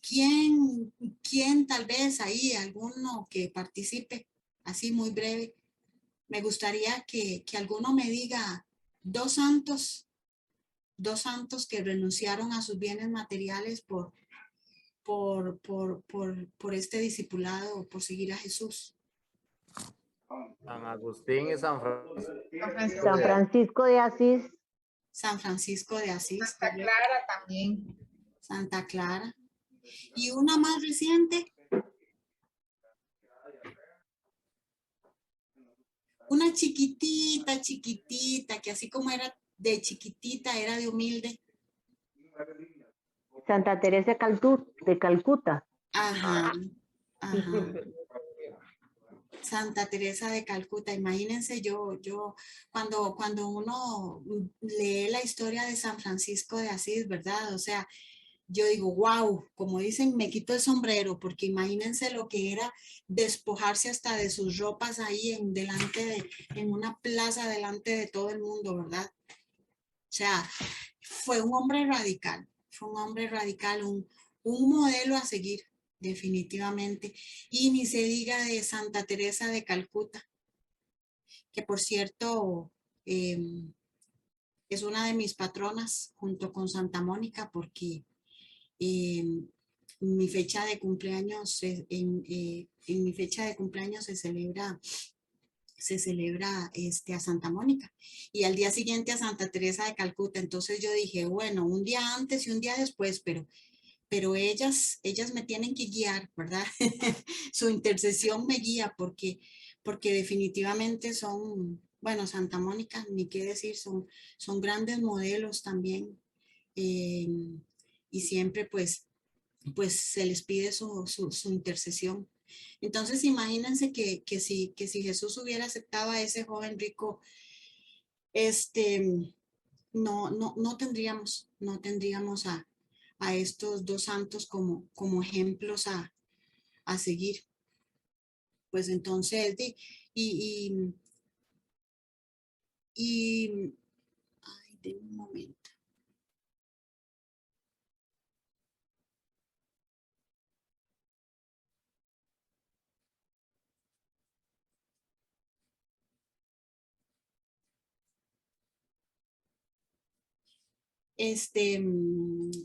quién tal vez ahí, alguno que participe, así muy breve? Me gustaría que alguno me diga dos santos que renunciaron a sus bienes materiales por este discipulado, por seguir a Jesús. San Agustín y San Francisco. San Francisco de Asís. San Francisco de Asís. Santa Clara también. Santa Clara. Y una más reciente. Una chiquitita, que así como era de chiquitita, era de humilde. Santa Teresa de Calcuta. Ajá, ajá. Santa Teresa de Calcuta, imagínense cuando uno lee la historia de San Francisco de Asís, ¿verdad? O sea, yo digo, wow, como dicen, me quito el sombrero, porque imagínense lo que era despojarse hasta de sus ropas ahí en una plaza delante de todo el mundo, ¿verdad? O sea, fue un hombre radical, un modelo a seguir, definitivamente. Y ni se diga de Santa Teresa de Calcuta, que por cierto es una de mis patronas junto con Santa Mónica, porque mi fecha de cumpleaños, en mi fecha de cumpleaños se celebra a Santa Mónica y al día siguiente a Santa Teresa de Calcuta. Entonces yo dije, bueno, un día antes y un día después, pero ellas me tienen que guiar, ¿verdad? Su intercesión me guía porque definitivamente son, bueno, Santa Mónica, ni qué decir, son grandes modelos también. eh, y siempre pues se les pide su intercesión. Entonces imagínense que si Jesús hubiera aceptado a ese joven rico, no tendríamos a estos dos santos como ejemplos a seguir. Pues entonces, y, ay, de un momento.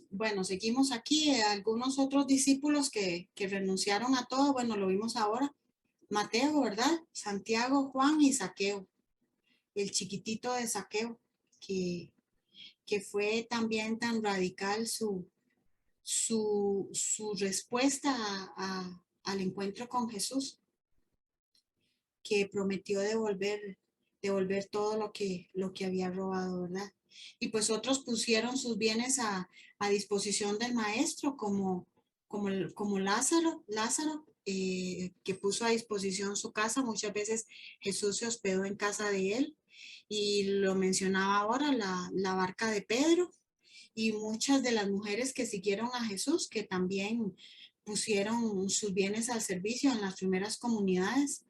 Bueno, seguimos aquí. Algunos otros discípulos que renunciaron a todo, bueno, lo vimos ahora. Mateo, ¿verdad? Santiago, Juan y Zaqueo, el chiquitito de Zaqueo, que fue también tan radical su respuesta al encuentro con Jesús, que prometió devolver todo lo que había robado, ¿verdad? Y pues otros pusieron sus bienes a disposición del maestro, como Lázaro, que puso a disposición su casa. Muchas veces Jesús se hospedó en casa de él, y lo mencionaba ahora, la barca de Pedro, y muchas de las mujeres que siguieron a Jesús, que también pusieron sus bienes al servicio en las primeras comunidades,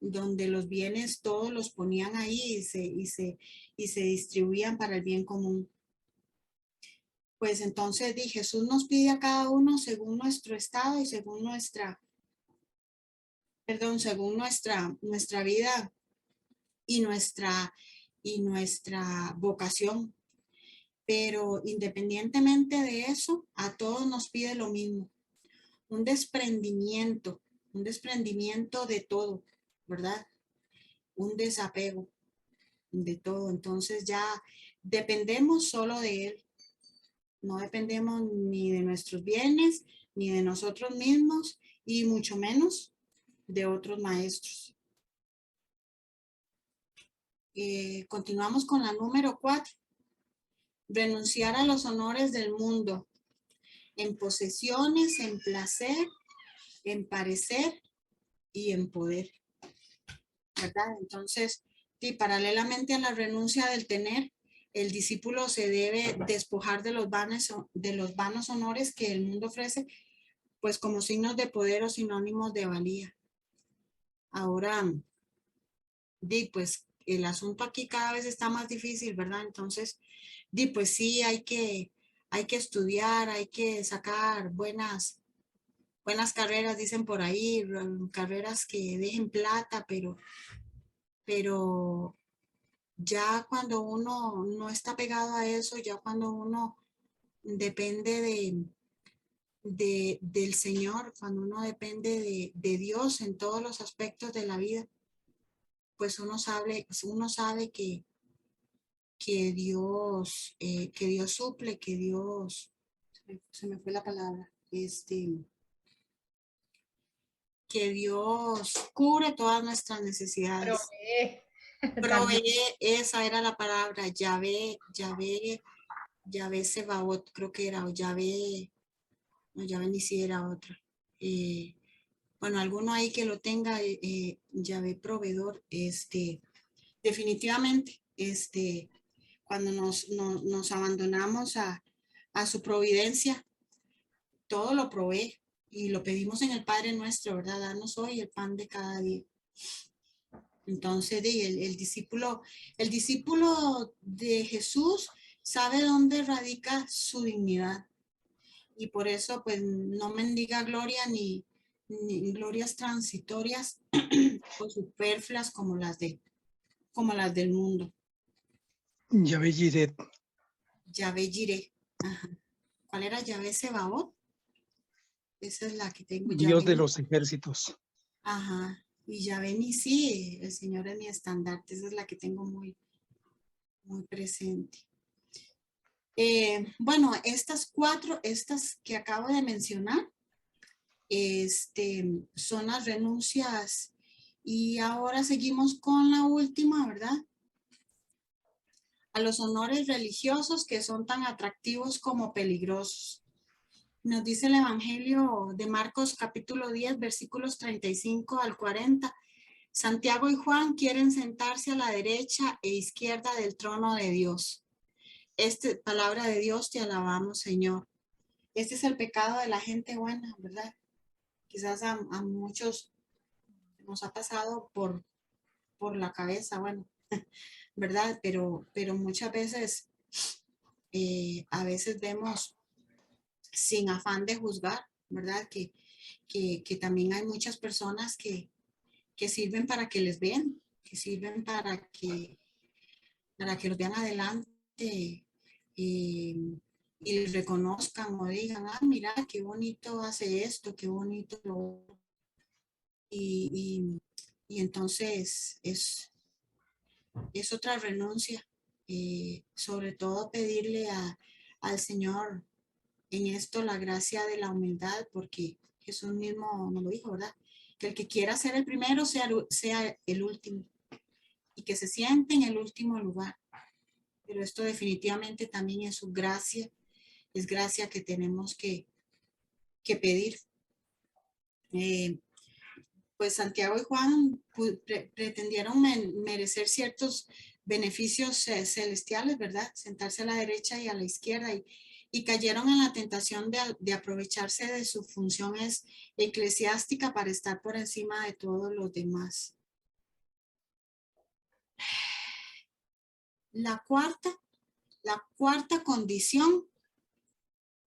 donde los bienes todos los ponían ahí y se distribuían para el bien común. Pues entonces Jesús nos pide a cada uno según nuestro estado y según nuestra vida y nuestra vocación. Pero independientemente de eso, a todos nos pide lo mismo: un desprendimiento de todo, ¿verdad? Un desapego de todo. Entonces ya dependemos solo de Él. No dependemos ni de nuestros bienes, ni de nosotros mismos, y mucho menos de otros maestros. Continuamos con la número 4. Renunciar a los honores del mundo, en posesiones, en placer, en parecer y en poder, ¿verdad? Entonces, y paralelamente a la renuncia del tener, el discípulo se debe despojar de los vanos honores que el mundo ofrece, pues como signos de poder o sinónimos de valía. Ahora, pues el asunto aquí cada vez está más difícil, ¿verdad? Entonces, pues sí, hay que estudiar, hay que sacar buenas carreras, dicen por ahí, carreras que dejen plata, pero ya cuando uno no está pegado a eso, ya cuando uno depende del Señor, cuando uno depende de Dios en todos los aspectos de la vida, pues uno sabe que Dios suple, que Dios, se me fue la palabra, que Dios cubre todas nuestras necesidades. Provee, esa era la palabra, Yahvé Sebaot, creo que era, o Yahvé, no, Yahvé ni si era otra. Bueno, alguno ahí que lo tenga, Yahvé proveedor, definitivamente, cuando nos abandonamos a su providencia, todo lo provee, y lo pedimos en el Padre Nuestro, ¿verdad? Danos hoy el pan de cada día. Entonces, el discípulo de Jesús sabe dónde radica su dignidad. Y por eso, pues, no mendiga gloria ni glorias transitorias o superfluas como las del mundo. Yahvé Jireh, Yahvé Jireh. Ajá. ¿Cuál era Yahvé Sebaot? Esa es la que tengo. Dios de Yahvé. los ejércitos. Ajá. Y Yahvé Nisí, el Señor es mi estandarte. Esa es la que tengo muy, muy presente. Bueno, estas que acabo de mencionar, son las renuncias. Y ahora seguimos con la última, ¿verdad? A los honores religiosos que son tan atractivos como peligrosos. Nos dice el Evangelio de Marcos capítulo 10, versículos 35 al 40. Santiago y Juan quieren sentarse a la derecha e izquierda del trono de Dios. Palabra de Dios, te alabamos, Señor. Este es el pecado de la gente buena, ¿verdad? Quizás a muchos nos ha pasado por la cabeza, bueno, ¿verdad? Pero muchas veces, a veces vemos sin afán de juzgar, ¿verdad? Que también hay muchas personas que sirven para que les vean, que sirven para que los vean adelante y les reconozcan o digan, ah, mira, qué bonito hace esto, qué bonito lo otro. Y entonces es otra renuncia, sobre todo pedirle al Señor en esto la gracia de la humildad, porque Jesús mismo nos lo dijo, ¿verdad? Que el que quiera ser el primero sea el último y que se siente en el último lugar. Pero esto definitivamente también es su gracia, es gracia que tenemos que pedir. Pues Santiago y Juan pretendieron merecer ciertos beneficios celestiales, ¿verdad? Sentarse a la derecha y a la izquierda y cayeron en la tentación de aprovecharse de su función eclesiástica para estar por encima de todos los demás. La cuarta condición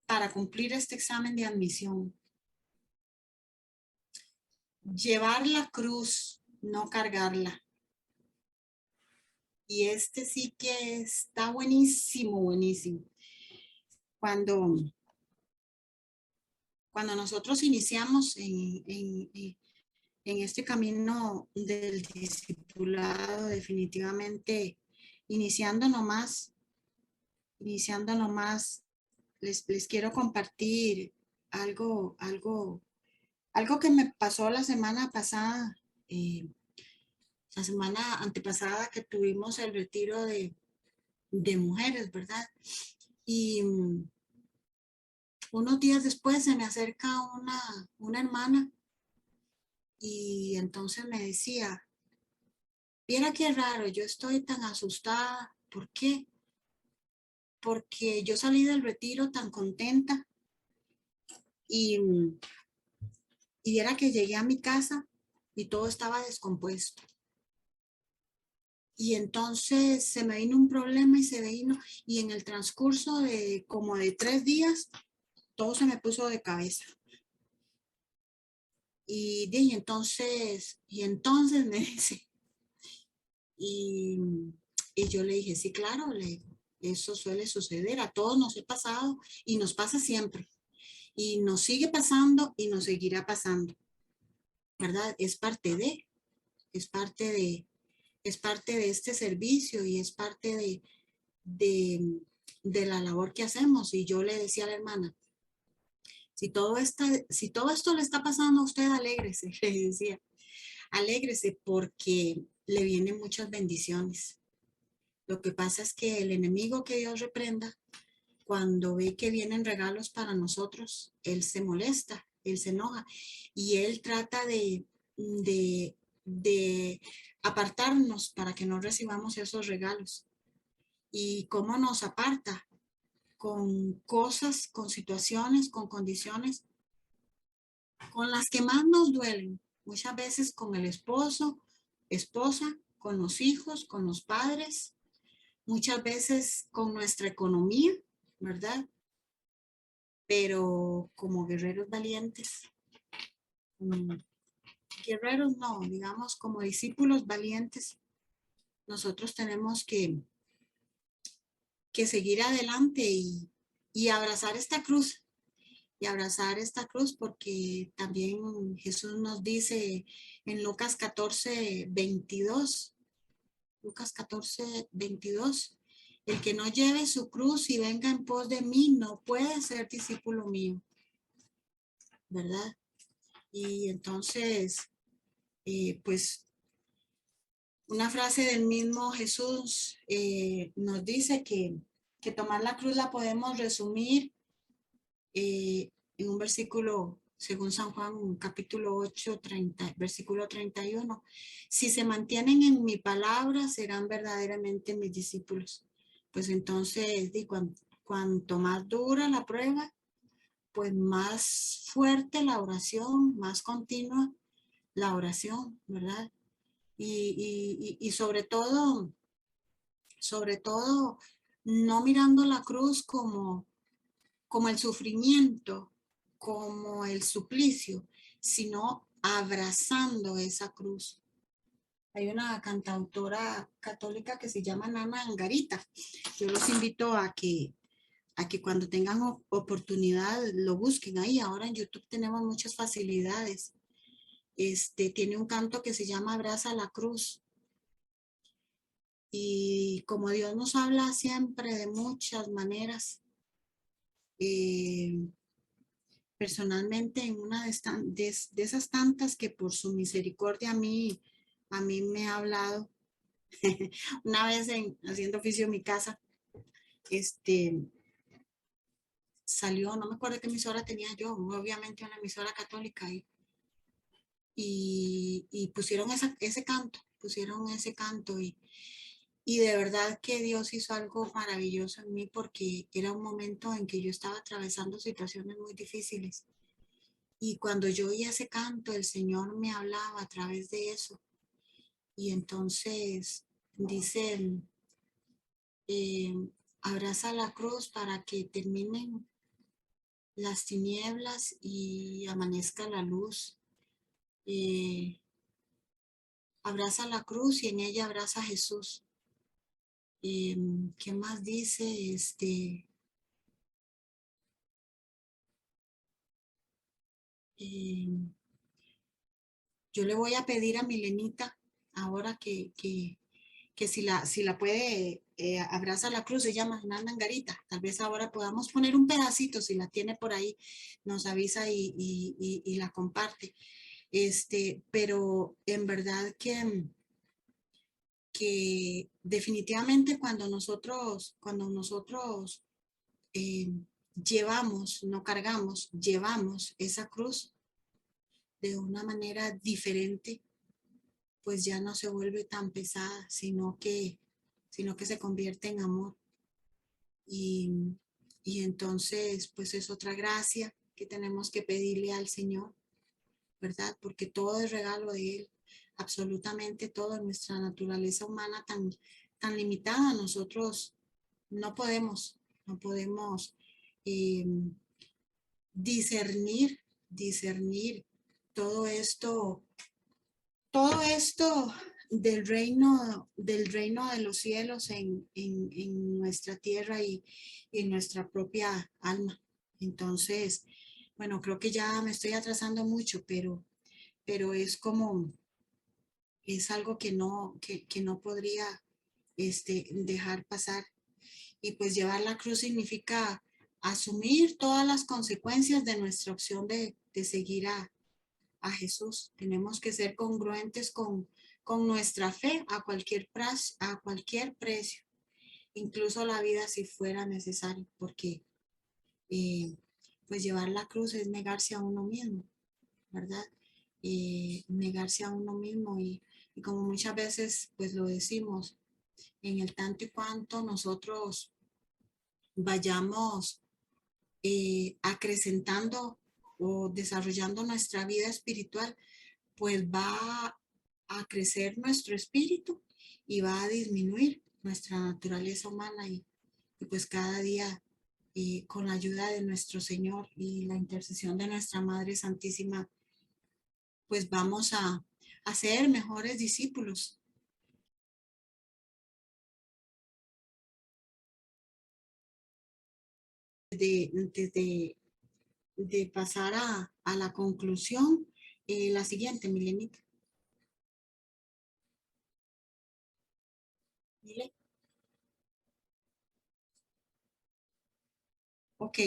para cumplir este examen de admisión. Llevar la cruz, no cargarla. Y sí que está buenísimo, buenísimo. Cuando nosotros iniciamos en este camino del discipulado, definitivamente, iniciando nomás, les quiero compartir algo que me pasó la semana pasada, la semana antepasada que tuvimos el retiro de mujeres, ¿verdad? Y unos días después se me acerca una hermana y entonces me decía, viera qué raro, yo estoy tan asustada. ¿Por qué? Porque yo salí del retiro tan contenta y viera que llegué a mi casa y todo estaba descompuesto. Y entonces se me vino un problema y en el transcurso de como de 3 días, todo se me puso de cabeza. Y entonces me dice, y yo le dije, sí, claro, eso suele suceder, a todos nos ha pasado y nos pasa siempre. Y nos sigue pasando y nos seguirá pasando, ¿verdad? Es parte de este servicio y es parte de la labor que hacemos. Y yo le decía a la hermana, si todo esto le está pasando a usted, alégrese, le decía, alégrese porque le vienen muchas bendiciones. Lo que pasa es que el enemigo, que Dios reprenda, cuando ve que vienen regalos para nosotros, él se molesta, él se enoja y él trata de apartarnos para que no recibamos esos regalos. ¿Y cómo nos aparta? Con cosas, con situaciones, con condiciones con las que más nos duelen. Muchas veces con el esposo, esposa, con los hijos, con los padres, muchas veces con nuestra economía, ¿verdad? Pero como guerreros valientes, guerreros no, digamos como discípulos valientes, nosotros tenemos que seguir adelante y abrazar esta cruz. Y abrazar esta cruz porque también Jesús nos dice en Lucas 14, 22, Lucas 14, 22, el que no lleve su cruz y venga en pos de mí no puede ser discípulo mío, ¿verdad? Y entonces, pues una frase del mismo Jesús nos dice que tomar la cruz la podemos resumir en un versículo, según San Juan, capítulo 8, 30, versículo 31. Si se mantienen en mi palabra, serán verdaderamente mis discípulos. Pues entonces, cuanto más dura la prueba, pues más fuerte la oración, más continua la oración, ¿verdad? Y sobre todo, no mirando la cruz como el sufrimiento, como el suplicio, sino abrazando esa cruz. Hay una cantautora católica que se llama Nana Angarita. Yo los invito a que cuando tengan oportunidad lo busquen ahí. Ahora en YouTube tenemos muchas facilidades. Tiene un canto que se llama Abraza la cruz. Y como Dios nos habla siempre de muchas maneras, personalmente en una de esas tantas que por su misericordia a mí me ha hablado. Una vez haciendo oficio en mi casa, salió, no me acuerdo qué emisora tenía yo, obviamente una emisora católica, y pusieron pusieron ese canto y de verdad que Dios hizo algo maravilloso en mí porque era un momento en que yo estaba atravesando situaciones muy difíciles. Y cuando yo oía ese canto, el Señor me hablaba a través de eso. Y entonces dice, eh, abraza la cruz para que terminen las tinieblas y amanezca la luz. Abraza la cruz y en ella abraza a Jesús. ¿Qué más dice? Yo le voy a pedir a Milenita ahora que si la puede, abraza la cruz, se llama Nana Angarita. Tal vez ahora podamos poner un pedacito, si la tiene por ahí, nos avisa y la comparte. Pero en verdad que definitivamente cuando nosotros llevamos, no cargamos, llevamos esa cruz de una manera diferente, pues ya no se vuelve tan pesada, sino que se convierte en amor. Y, y entonces, pues es otra gracia que tenemos que pedirle al Señor, ¿verdad? Porque todo es regalo de Él, absolutamente todo. En nuestra naturaleza humana tan limitada, nosotros no podemos eh, discernir todo esto del reino de los cielos en nuestra tierra y en nuestra propia alma. Entonces, bueno, creo que ya me estoy atrasando mucho, pero es algo que no podría dejar pasar. Y pues llevar la cruz significa asumir todas las consecuencias de nuestra opción de seguir a Jesús. Tenemos que ser congruentes con nuestra fe a cualquier precio, incluso la vida si fuera necesario, porque pues llevar la cruz es negarse a uno mismo, ¿verdad? Negarse a uno mismo y como muchas veces pues lo decimos, en el tanto y cuanto nosotros vayamos acrecentando o desarrollando nuestra vida espiritual, pues va a crecer nuestro espíritu y va a disminuir nuestra naturaleza humana y pues cada día con la ayuda de nuestro Señor y la intercesión de nuestra Madre Santísima, pues vamos a ser mejores discípulos. De pasar a la conclusión, la siguiente, Milenita. Mile. Ok,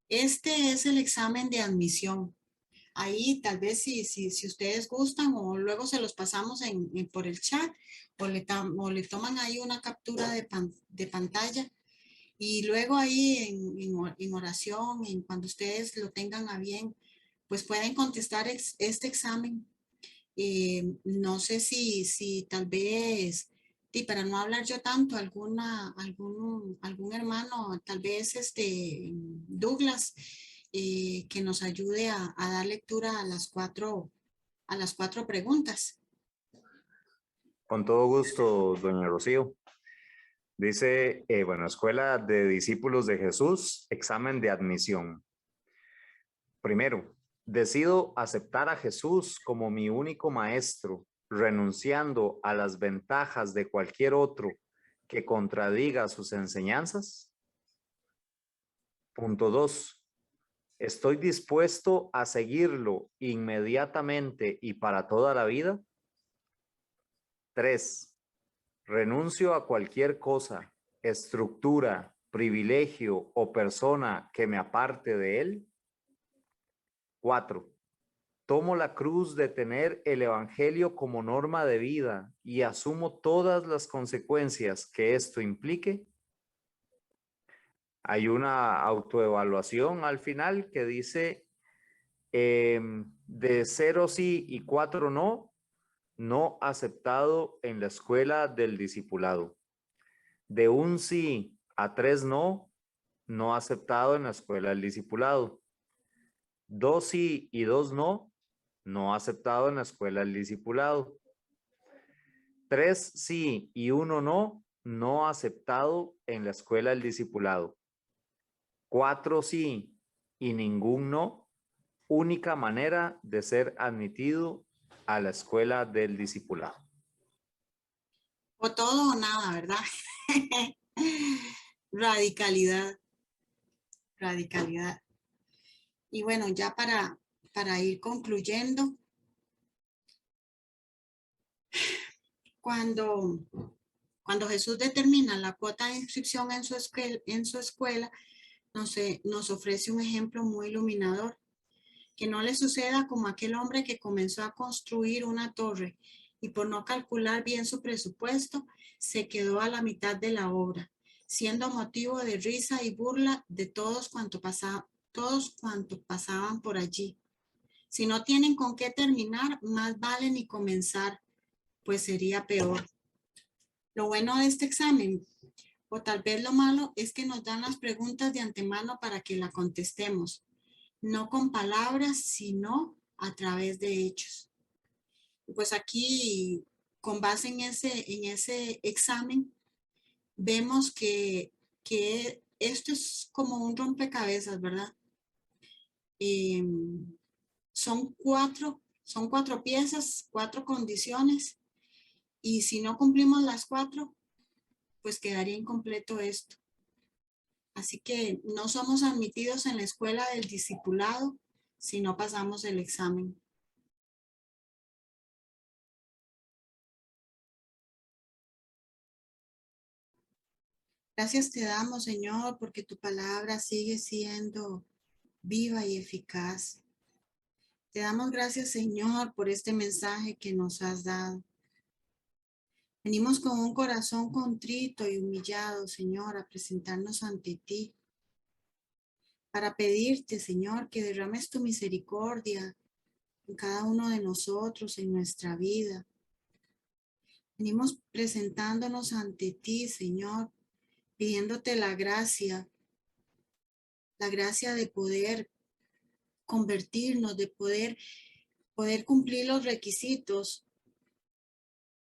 este es el examen de admisión. Ahí tal vez si ustedes gustan o luego se los pasamos por el chat o le toman ahí una captura de pantalla y luego ahí en oración, cuando ustedes lo tengan a bien, pues pueden contestar este examen. No sé si tal vez, y para no hablar yo tanto, algún hermano, tal vez Douglas, que nos ayude a dar lectura a las cuatro preguntas. Con todo gusto, doña Rocío. Dice, bueno, Escuela de Discípulos de Jesús, examen de admisión. Primero, decido aceptar a Jesús como mi único maestro, renunciando a las ventajas de cualquier otro que contradiga sus enseñanzas. Punto 2. ¿Estoy dispuesto a seguirlo inmediatamente y para toda la vida? 3. Renuncio a cualquier cosa, estructura, privilegio o persona que me aparte de él. 4. Tomo la cruz de tener el evangelio como norma de vida y asumo todas las consecuencias que esto implique. Hay una autoevaluación al final que dice de 0 sí y 4 no, no aceptado en la escuela del discipulado. De 1 sí a 3 no, no aceptado en la escuela del discipulado. 2 sí y 2 no, no aceptado en la escuela del discipulado. 3 sí y 1 no, no aceptado en la escuela del discipulado. 4 sí y ningún no, única manera de ser admitido a la escuela del discipulado. O todo o nada, ¿verdad? Radicalidad, radicalidad. Y bueno, ya para ir concluyendo, cuando Jesús determina la cuota de inscripción en su escuela nos ofrece un ejemplo muy iluminador. Que no le suceda como aquel hombre que comenzó a construir una torre y por no calcular bien su presupuesto, se quedó a la mitad de la obra, siendo motivo de risa y burla de todos cuantos pasaban por allí. Si no tienen con qué terminar, más vale ni comenzar, pues sería peor. Lo bueno de este examen, o tal vez lo malo, es que nos dan las preguntas de antemano para que la contestemos, no con palabras, sino a través de hechos. Pues aquí, con base en ese examen, vemos que esto es como un rompecabezas, ¿verdad? Eh, son cuatro piezas, cuatro condiciones, y si no cumplimos las cuatro, pues quedaría incompleto esto. Así que no somos admitidos en la escuela del discipulado si no pasamos el examen. Gracias te damos, Señor, porque tu palabra sigue siendo viva y eficaz. Te damos gracias, Señor, por este mensaje que nos has dado. Venimos con un corazón contrito y humillado, Señor, a presentarnos ante ti, para pedirte, Señor, que derrames tu misericordia en cada uno de nosotros, en nuestra vida. Venimos presentándonos ante ti, Señor, pidiéndote la gracia de poder convertirnos, de poder cumplir los requisitos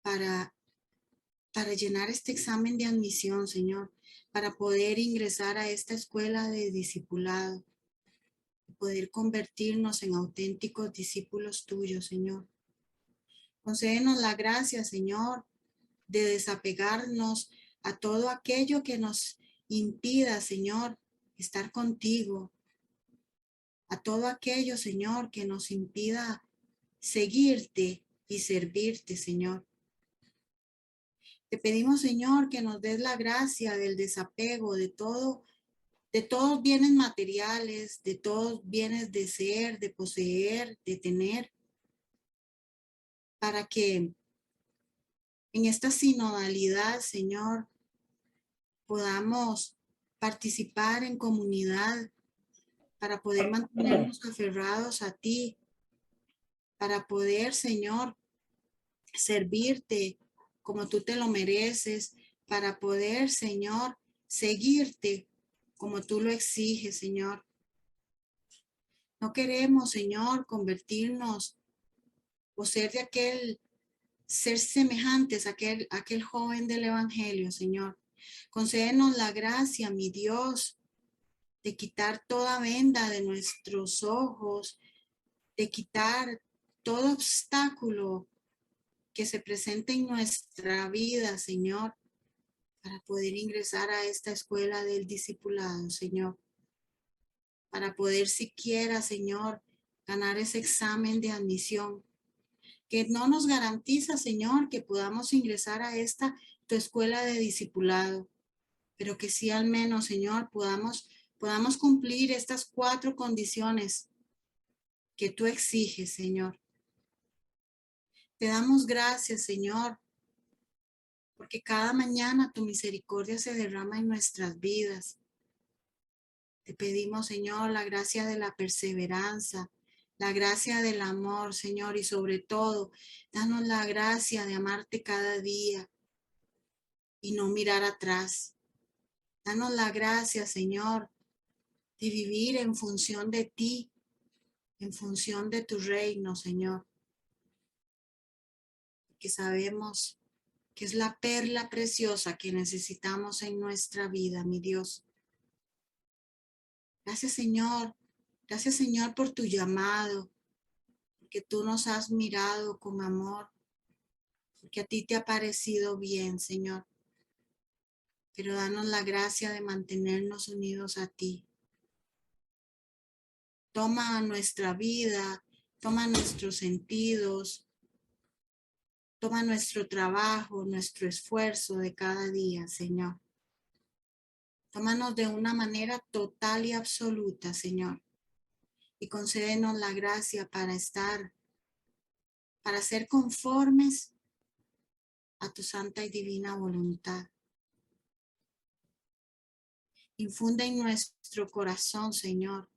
para para llenar este examen de admisión, Señor, para poder ingresar a esta escuela de discipulado, poder convertirnos en auténticos discípulos tuyos, Señor. Concédenos la gracia, Señor, de desapegarnos a todo aquello que nos impida, Señor, estar contigo, a todo aquello, Señor, que nos impida seguirte y servirte, Señor. Te pedimos, Señor, que nos des la gracia del desapego de todos bienes materiales, de todos bienes de ser, de poseer, de tener, para que en esta sinodalidad, Señor, podamos participar en comunidad, para poder mantenernos aferrados a ti, para poder, Señor, servirte como tú te lo mereces, para poder, Señor, seguirte como tú lo exiges, Señor. No queremos, Señor, convertirnos o ser semejantes a aquel joven del Evangelio, Señor. Concédenos la gracia, mi Dios, de quitar toda venda de nuestros ojos, de quitar todo obstáculo que se presente en nuestra vida, Señor, para poder ingresar a esta escuela del discipulado, Señor. Para poder siquiera, Señor, ganar ese examen de admisión, que no nos garantiza, Señor, que podamos ingresar a esta tu escuela de discipulado, pero que sí al menos, Señor, podamos cumplir estas 4 condiciones que tú exiges, Señor. Te damos gracias, Señor, porque cada mañana tu misericordia se derrama en nuestras vidas. Te pedimos, Señor, la gracia de la perseverancia, la gracia del amor, Señor, y sobre todo, danos la gracia de amarte cada día y no mirar atrás. Danos la gracia, Señor, de vivir en función de ti, en función de tu reino, Señor. Que sabemos que es la perla preciosa que necesitamos en nuestra vida, mi Dios. Gracias, Señor. Gracias, Señor, por tu llamado, porque tú nos has mirado con amor, porque a ti te ha parecido bien, Señor. Pero danos la gracia de mantenernos unidos a ti. Toma nuestra vida, toma nuestros sentidos, toma nuestro trabajo, nuestro esfuerzo de cada día, Señor. Tómanos de una manera total y absoluta, Señor. Y concédenos la gracia para ser conformes a tu santa y divina voluntad. Infunde en nuestro corazón, Señor,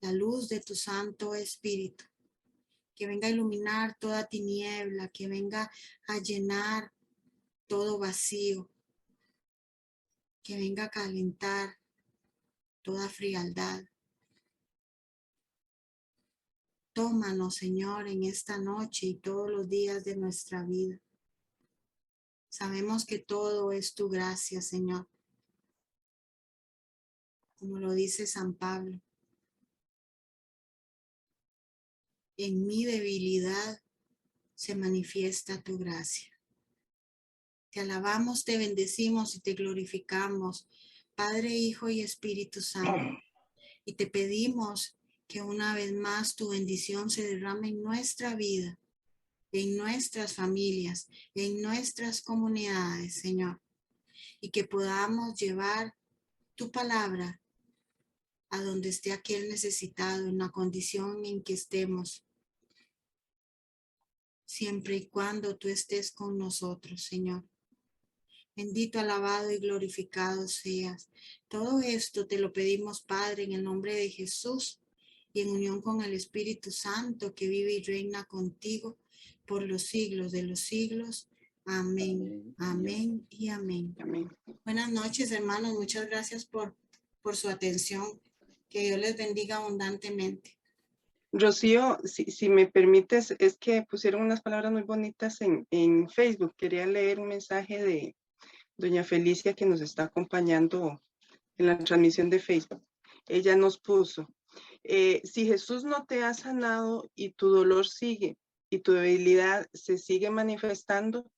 la luz de tu Santo Espíritu, que venga a iluminar toda tiniebla, que venga a llenar todo vacío, que venga a calentar toda frialdad. Tómanos, Señor, en esta noche y todos los días de nuestra vida. Sabemos que todo es tu gracia, Señor. Como lo dice San Pablo. En mi debilidad se manifiesta tu gracia. Te alabamos, te bendecimos y te glorificamos, Padre, Hijo y Espíritu Santo. Y te pedimos que una vez más tu bendición se derrame en nuestra vida, en nuestras familias, en nuestras comunidades, Señor. Y que podamos llevar tu palabra a donde esté aquel necesitado, en la condición en que estemos, siempre y cuando tú estés con nosotros, Señor. Bendito, alabado y glorificado seas. Todo esto te lo pedimos, Padre, en el nombre de Jesús y en unión con el Espíritu Santo que vive y reina contigo por los siglos de los siglos. Amén, amén y amén. Amén. Buenas noches, hermanos. Muchas gracias por su atención. Que Dios les bendiga abundantemente. Rocío, si me permites, es que pusieron unas palabras muy bonitas en Facebook. Quería leer un mensaje de doña Felicia que nos está acompañando en la transmisión de Facebook. Ella nos puso, si Jesús no te ha sanado y tu dolor sigue y tu debilidad se sigue manifestando,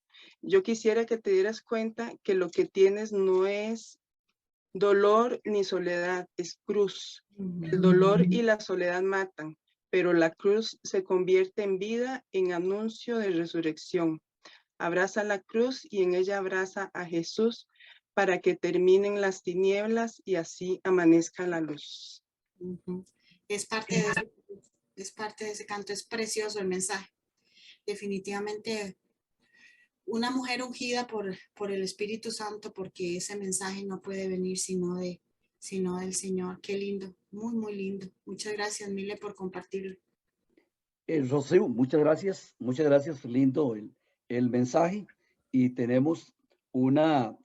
yo quisiera que te dieras cuenta que lo que tienes no es dolor ni soledad, es cruz. El dolor y la soledad matan, pero la cruz se convierte en vida, en anuncio de resurrección. Abraza la cruz y en ella abraza a Jesús para que terminen las tinieblas y así amanezca la luz. Ujú. Es parte de ese canto, es precioso el mensaje. Definitivamente una mujer ungida por el Espíritu Santo, porque ese mensaje no puede venir sino del Señor. Qué lindo, muy, muy lindo. Muchas gracias, Mile, por compartirlo. Rocío, muchas gracias, lindo el mensaje. Y tenemos una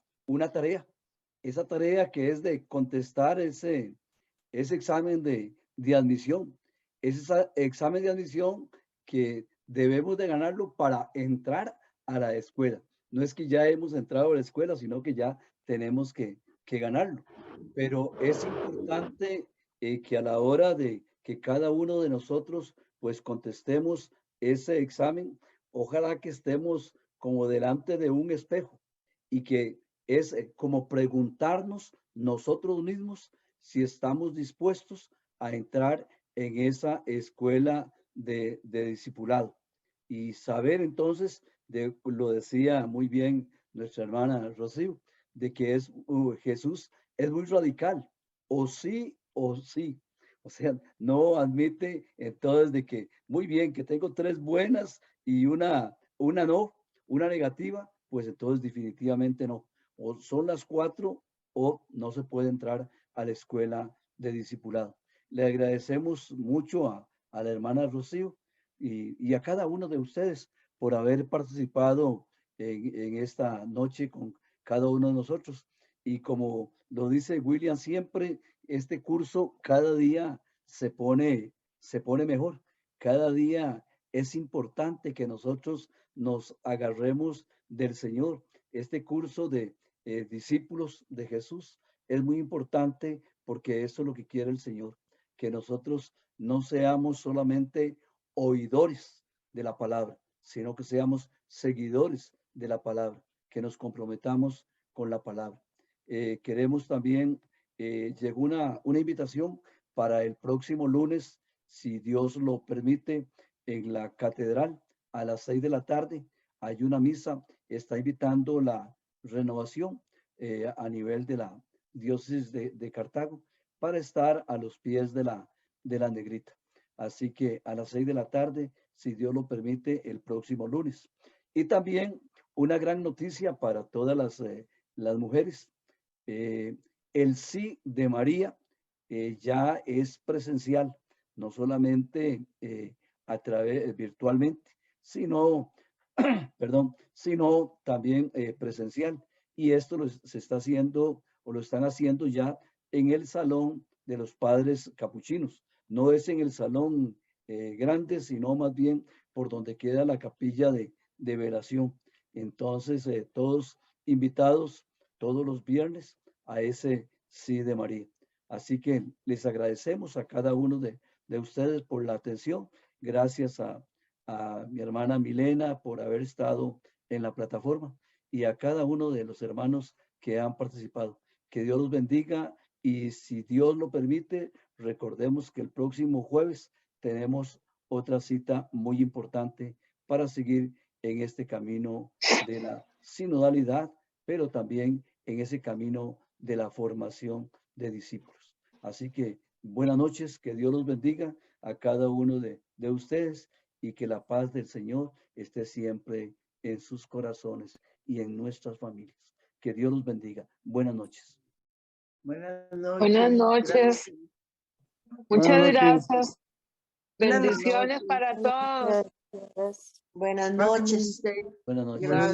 tarea, esa tarea que es de contestar ese examen de admisión, ese examen de admisión que debemos de ganarlo para entrar a la escuela. No es que ya hemos entrado a la escuela, sino que ya tenemos que ganarlo. Pero es importante que a la hora de que cada uno de nosotros pues contestemos ese examen, ojalá que estemos como delante de un espejo y que es como preguntarnos nosotros mismos si estamos dispuestos a entrar en esa escuela de discipulado. Y saber entonces, lo decía muy bien nuestra hermana Rocío, de que Jesús es muy radical, o sí o sí. O sea, no admite entonces de que, muy bien, que tengo 3 buenas y una no, una negativa, pues entonces definitivamente no. O son las 4 o no se puede entrar a la escuela de discipulado. Le agradecemos mucho a la hermana Rocío y a cada uno de ustedes por haber participado en esta noche con cada uno de nosotros. Y como lo dice William siempre, este curso cada día se pone mejor. Cada día es importante que nosotros nos agarremos del Señor. Este curso de discípulos de Jesús es muy importante porque eso es lo que quiere el Señor, que nosotros no seamos solamente oidores de la palabra, sino que seamos seguidores de la palabra, que nos comprometamos con la palabra. Queremos también, llegó una invitación para el próximo lunes, si Dios lo permite, en la catedral a las 6 de la tarde. Hay una misa, está invitando la renovación a nivel de la diócesis de Cartago para estar a los pies de la Negrita. Así que a las 6 de la tarde, si Dios lo permite, el próximo lunes. Y también una gran noticia para todas las mujeres. El sí de María ya es presencial, no solamente a través virtualmente, sino, perdón, sino también presencial. Y esto se está haciendo o lo están haciendo ya en el salón de los padres capuchinos. No es en el salón grande, sino más bien por donde queda la capilla de velación. Entonces, todos invitados todos los viernes a ese sí de María. Así que les agradecemos a cada uno de ustedes por la atención. Gracias a mi hermana Milena por haber estado en la plataforma y a cada uno de los hermanos que han participado. Que Dios los bendiga y si Dios lo permite, recordemos que el próximo jueves tenemos otra cita muy importante para seguir en este camino de la sinodalidad, pero también en ese camino de la formación de discípulos. Así que buenas noches, que Dios los bendiga a cada uno de ustedes y que la paz del Señor esté siempre en sus corazones y en nuestras familias. Que Dios los bendiga. Buenas noches. Buenas noches. Buenas noches. Muchas gracias. Bendiciones para todos. Buenas noches. Buenas noches. Gracias.